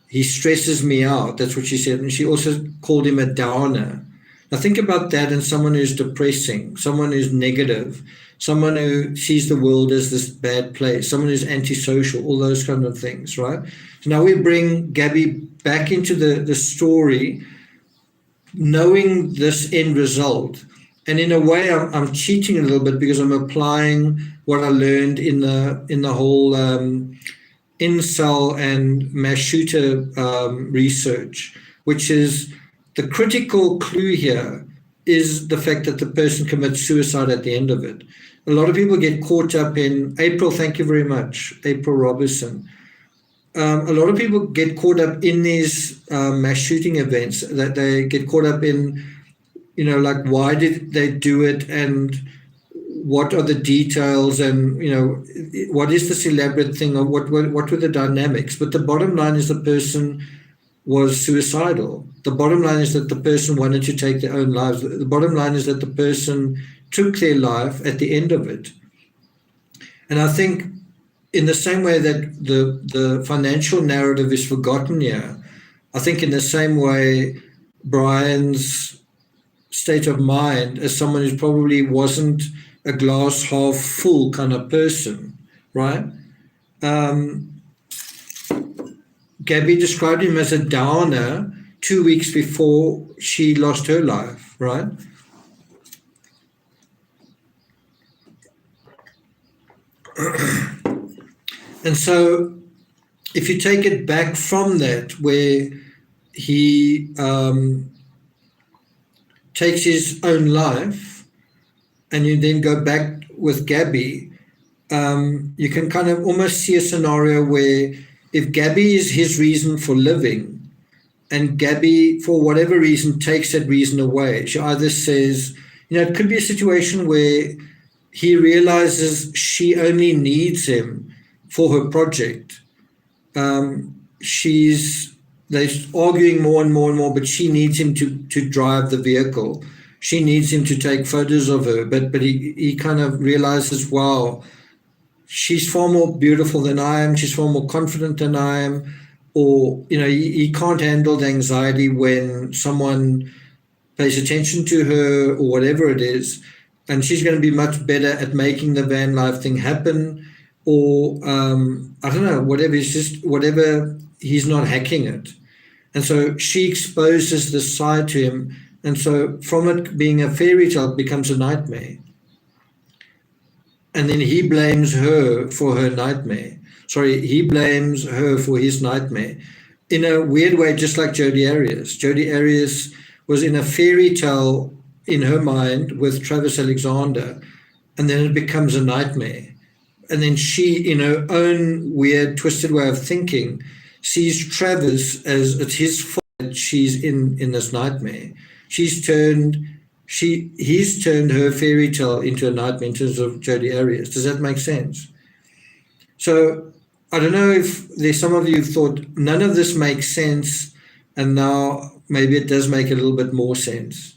he stresses me out? That's what she said. And she also called him a downer. Now, think about that in someone who's depressing, someone who's negative, someone who sees the world as this bad place, someone who's antisocial, all those kind of things, right? So now we bring Gabby back into the story, knowing this end result. And in a way, I'm cheating a little bit because I'm applying what I learned in the whole incel and mass shooter research, which is the critical clue here is the fact that the person commits suicide at the end of it. A lot of people get caught up in April. Thank you very much, April Robertson. A lot of people get caught up in these mass shooting events, that they get caught up in, like, why did they do it, and what are the details, and what is this elaborate thing, or what were the dynamics. But the bottom line is the person was suicidal. The bottom line is that the person wanted to take their own lives. The bottom line is that the person took their life at the end of it. And I think in the same way that the financial narrative is forgotten here, I think in the same way Brian's state of mind as someone who probably wasn't a glass half full kind of person, right? Gabby described him as a downer 2 weeks before she lost her life, right? And so if you take it back from that, where he takes his own life, and you then go back with Gabby, you can kind of almost see a scenario where if Gabby is his reason for living, and Gabby, for whatever reason, takes that reason away, she either says, it could be a situation where he realizes she only needs him for her project. They're arguing more and more and more, but she needs him to drive the vehicle. She needs him to take photos of her, but he kind of realizes, wow, she's far more beautiful than I am. She's far more confident than I am. Or, he can't handle the anxiety when someone pays attention to her or whatever it is. And she's going to be much better at making the van life thing happen. Or, I don't know, whatever. It's just whatever, he's not hacking it. And so she exposes this side to him. And so from it being a fairy tale, it becomes a nightmare. And then he blames her for her nightmare. He blames her for his nightmare. In a weird way, just like Jodi Arias. Jodi Arias was in a fairy tale in her mind with Travis Alexander, and then it becomes a nightmare. And then she, in her own weird, twisted way of thinking, sees Travis as it's his fault that she's in this nightmare. He's turned her fairy tale into a nightmare in terms of Jodi Arias. Does that make sense? So I don't know if there's some of you who thought none of this makes sense, and now maybe it does make a little bit more sense.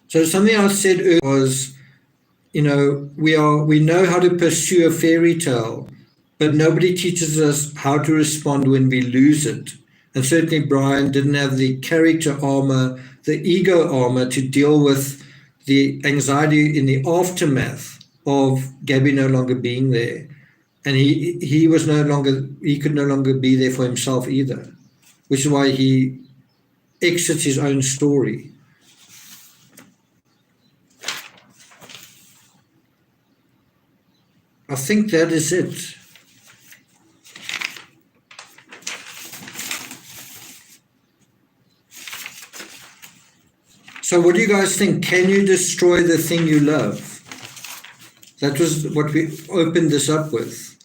So something I said earlier was we know how to pursue a fairy tale, but nobody teaches us how to respond when we lose it. And certainly Brian didn't have the character armor, the ego armor to deal with the anxiety in the aftermath of Gabby no longer being there. And he could no longer be there for himself either, which is why he exits his own story. I think that is it. So what do you guys think? Can you destroy the thing you love? That was what we opened this up with.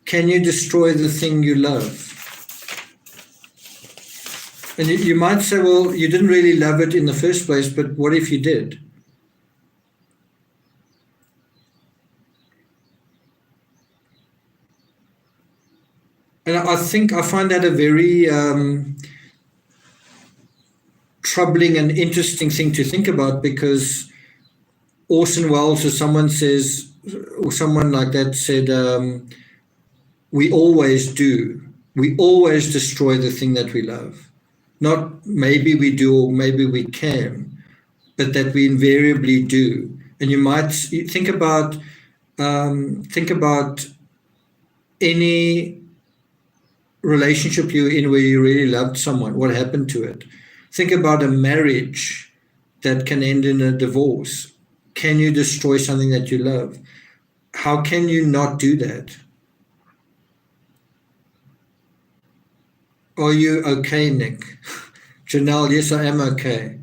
Can you destroy the thing you love? And you might say, well, you didn't really love it in the first place, but what if you did? And I find that a very troubling and interesting thing to think about, because Orson Welles or someone like that said, we always do. We always destroy the thing that we love. Not maybe we do or maybe we can, but that we invariably do. And you might think about any relationship you're in where you really loved someone. What happened to it? Think about a marriage that can end in a divorce. Can you destroy something that you love? How can you not do that? Are you okay, Nick? Janelle, yes, I am okay.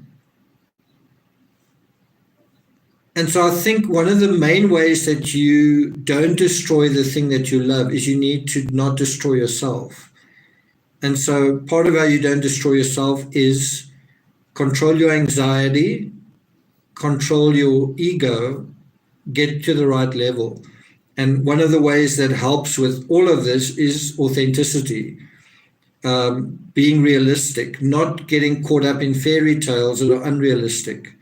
And so I think one of the main ways that you don't destroy the thing that you love is you need to not destroy yourself. And so part of how you don't destroy yourself is control your anxiety, control your ego, get to the right level. And one of the ways that helps with all of this is authenticity, being realistic, not getting caught up in fairy tales that are unrealistic.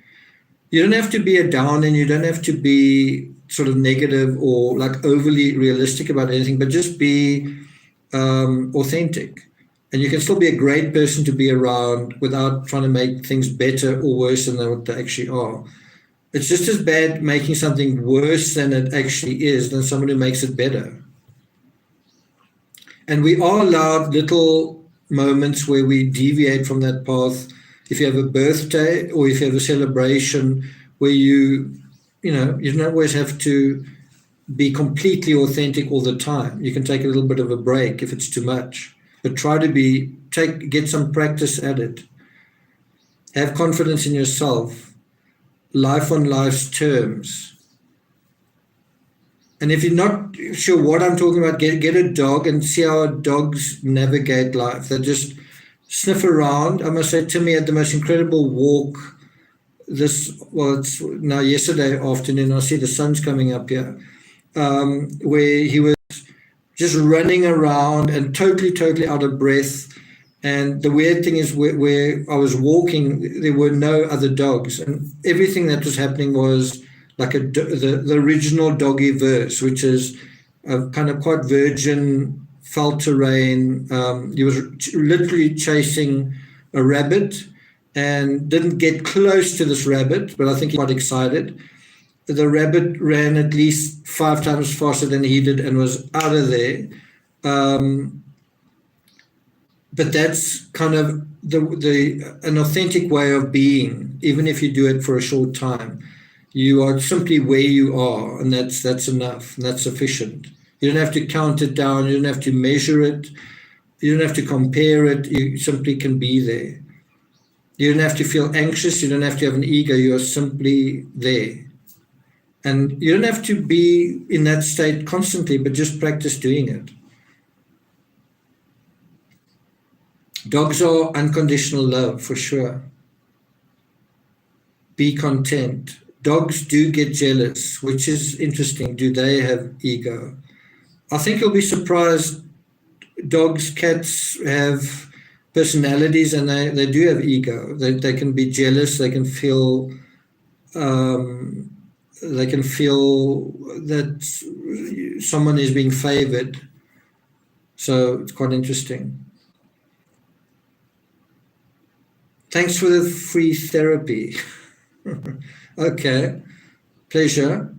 You don't have to be a down, and you don't have to be sort of negative or like overly realistic about anything, but just be authentic. And you can still be a great person to be around without trying to make things better or worse than what they actually are. It's just as bad making something worse than it actually is than someone who makes it better. And we are allowed little moments where we deviate from that path. If you have a birthday or if you have a celebration where you don't always have to be completely authentic all the time. You can take a little bit of a break if it's too much. But try to get some practice at it. Have confidence in yourself. Life on life's terms. And if you're not sure what I'm talking about, get a dog and see how dogs navigate life. They just sniff around. I must say, Timmy had the most incredible walk. It's now yesterday afternoon. I see the sun's coming up here, where he was just running around and totally out of breath. And the weird thing is where I was walking, there were no other dogs. And everything that was happening was like the original doggy verse, which is a kind of quite virgin, felt terrain. He was literally chasing a rabbit and didn't get close to this rabbit, but I think he got excited. The rabbit ran at least 5 times faster than he did and was out of there. But that's kind of an authentic way of being, even if you do it for a short time. You are simply where you are, and that's enough, and that's sufficient. You don't have to count it down. You don't have to measure it. You don't have to compare it. You simply can be there. You don't have to feel anxious. You don't have to have an ego. You are simply there. And you don't have to be in that state constantly, but just practice doing it. Dogs are unconditional love, for sure. Be content. Dogs do get jealous, which is interesting. Do they have ego? I think you'll be surprised. Dogs, cats have personalities, and they do have ego. They can be jealous. They can feel they can feel that someone is being favored. So it's quite interesting. Thanks for the free therapy. Okay, pleasure.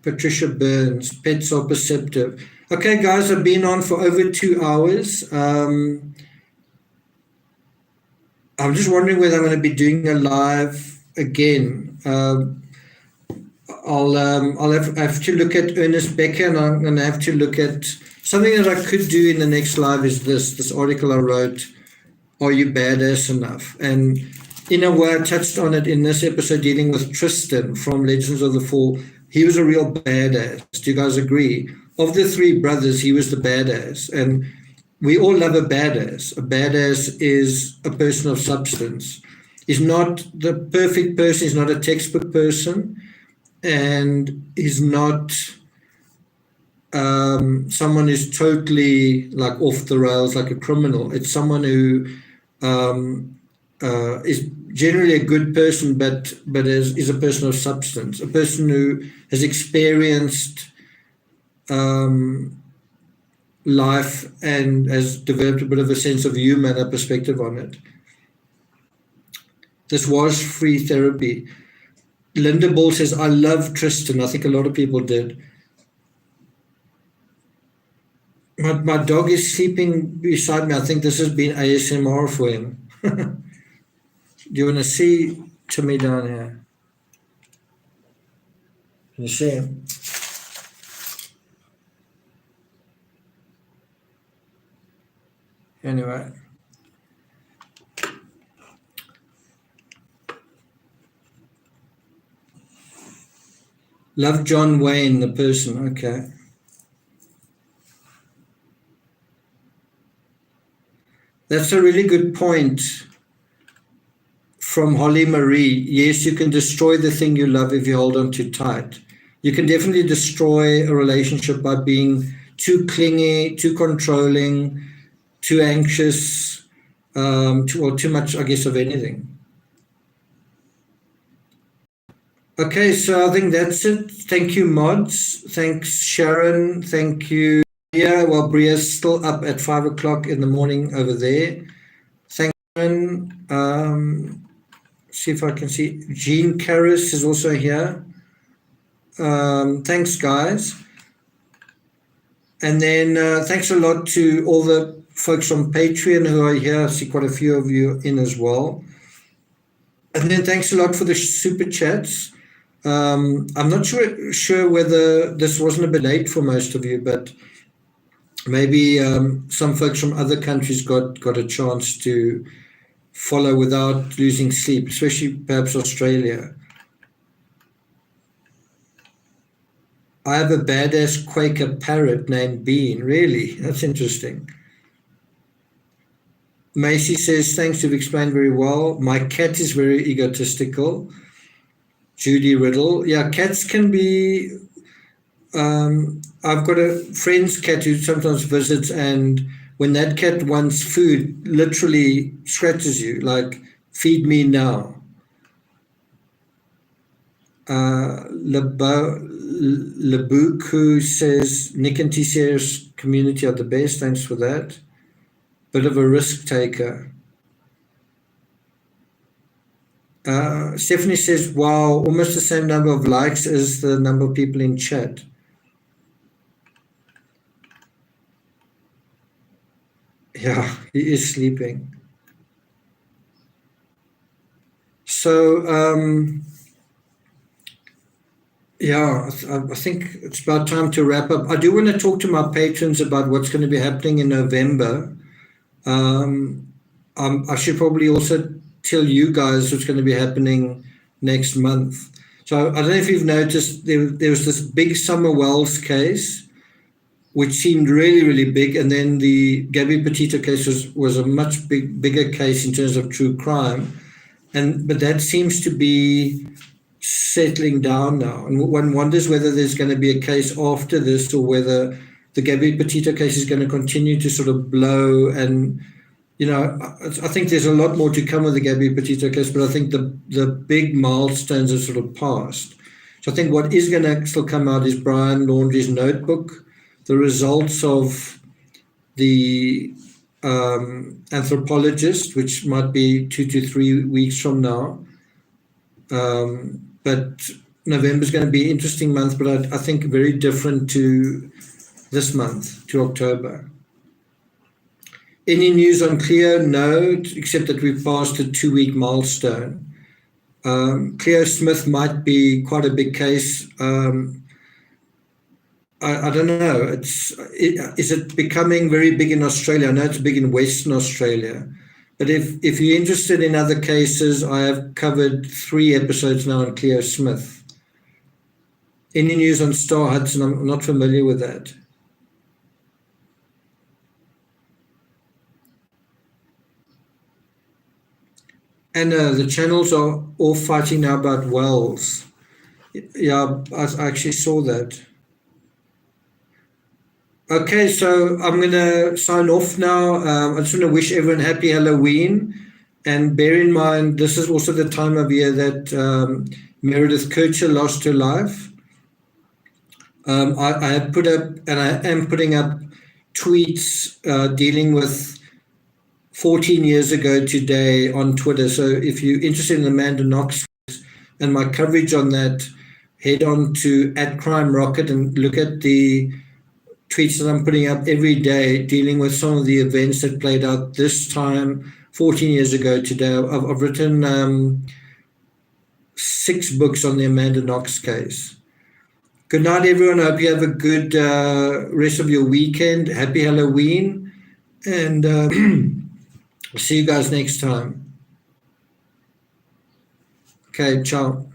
Patricia Burns, pets are perceptive. Okay, guys, I've been on for over 2 hours. I'm just wondering whether I'm going to be doing a live again. I'll have to look at Ernest Becker, and I'm going to have to look at something that I could do in the next live is this article I wrote, Are You Badass Enough? And in a way, I touched on it in this episode dealing with Tristan from Legends of the Fall. He was a real badass. Do you guys agree? Of the three brothers, he was the badass. And we all love a badass. A badass is a person of substance. He's not the perfect person. He's not a textbook person. And he's not someone who's totally like off the rails, like a criminal. It's someone who is generally a good person, but is a person of substance, a person who has experienced life and has developed a bit of a sense of humor and a perspective on it. This was free therapy. Linda Ball says, I love Tristan. I think a lot of people did. My dog is sleeping beside me. I think this has been ASMR for him. Do you want to see Timmy down here? Can you see him? Anyway. Love John Wayne, the person. Okay. That's a really good point from Holly Marie. Yes, you can destroy the thing you love if you hold on too tight. You can definitely destroy a relationship by being too clingy, too controlling, too anxious, too much, I guess, of anything. Okay, so I think that's it. Thank you, mods. Thanks, Sharon. Thank you. Yeah, well, Bria's still up at 5 o'clock in the morning over there. Thank you. See if I can see. Jean Karras is also here. Thanks, guys. And then thanks a lot to all the folks on Patreon who are here. I see quite a few of you in as well. And then thanks a lot for the super chats. I'm not sure whether this wasn't a bit late for most of you, but maybe some folks from other countries got a chance to follow without losing sleep, especially perhaps Australia. I have a badass Quaker parrot named Bean. Really? That's interesting. Macy says, thanks, you've explained very well. My cat is very egotistical. Judy Riddle. Yeah, cats can be... I've got a friend's cat who sometimes visits, and when that cat wants food, literally scratches you, like, feed me now. Labuku says, Nick and TCS community are the best. Thanks for that. Bit of a risk taker. Stephanie says, wow, almost the same number of likes as the number of people in chat. Yeah, he is sleeping. So, yeah, I think it's about time to wrap up. I do want to talk to my patrons about what's going to be happening in November. I should probably also tell you guys what's going to be happening next month. So I don't know if you've noticed, there was this big Summer Wells case, which seemed really, really big. And then the Gabby Petito case was a much bigger case in terms of true crime. But that seems to be settling down now. And one wonders whether there's going to be a case after this, or whether the Gabby Petito case is going to continue to sort of blow and I think there's a lot more to come with the Gabby Petito case, but I think the big milestones are sort of passed. So I think what is going to still come out is Brian Laundrie's notebook, the results of the anthropologist, which might be 2 to 3 weeks from now. But November is going to be an interesting month, but I think very different to this month, to October. Any news on Cleo? No, except that we've passed a 2-week milestone. Cleo Smith might be quite a big case. I don't know. Is it becoming very big in Australia? I know it's big in Western Australia. But if you're interested in other cases, I have covered 3 episodes now on Cleo Smith. Any news on Star Hudson? I'm not familiar with that. And the channels are all fighting now about wells. Yeah, I actually saw that. Okay, so I'm going to sign off now. I just want to wish everyone happy Halloween. And bear in mind, this is also the time of year that Meredith Kircher lost her life. I have put up, and I am putting up tweets dealing with 14 years ago today on Twitter. So if you're interested in Amanda Knox and my coverage on that, head on to @CrimeRocket and look at the tweets that I'm putting up every day dealing with some of the events that played out this time 14 years ago today. I've written 6 books on the Amanda Knox case. Good night, everyone. I hope you have a good rest of your weekend. Happy Halloween. And see you guys next time. Okay, ciao.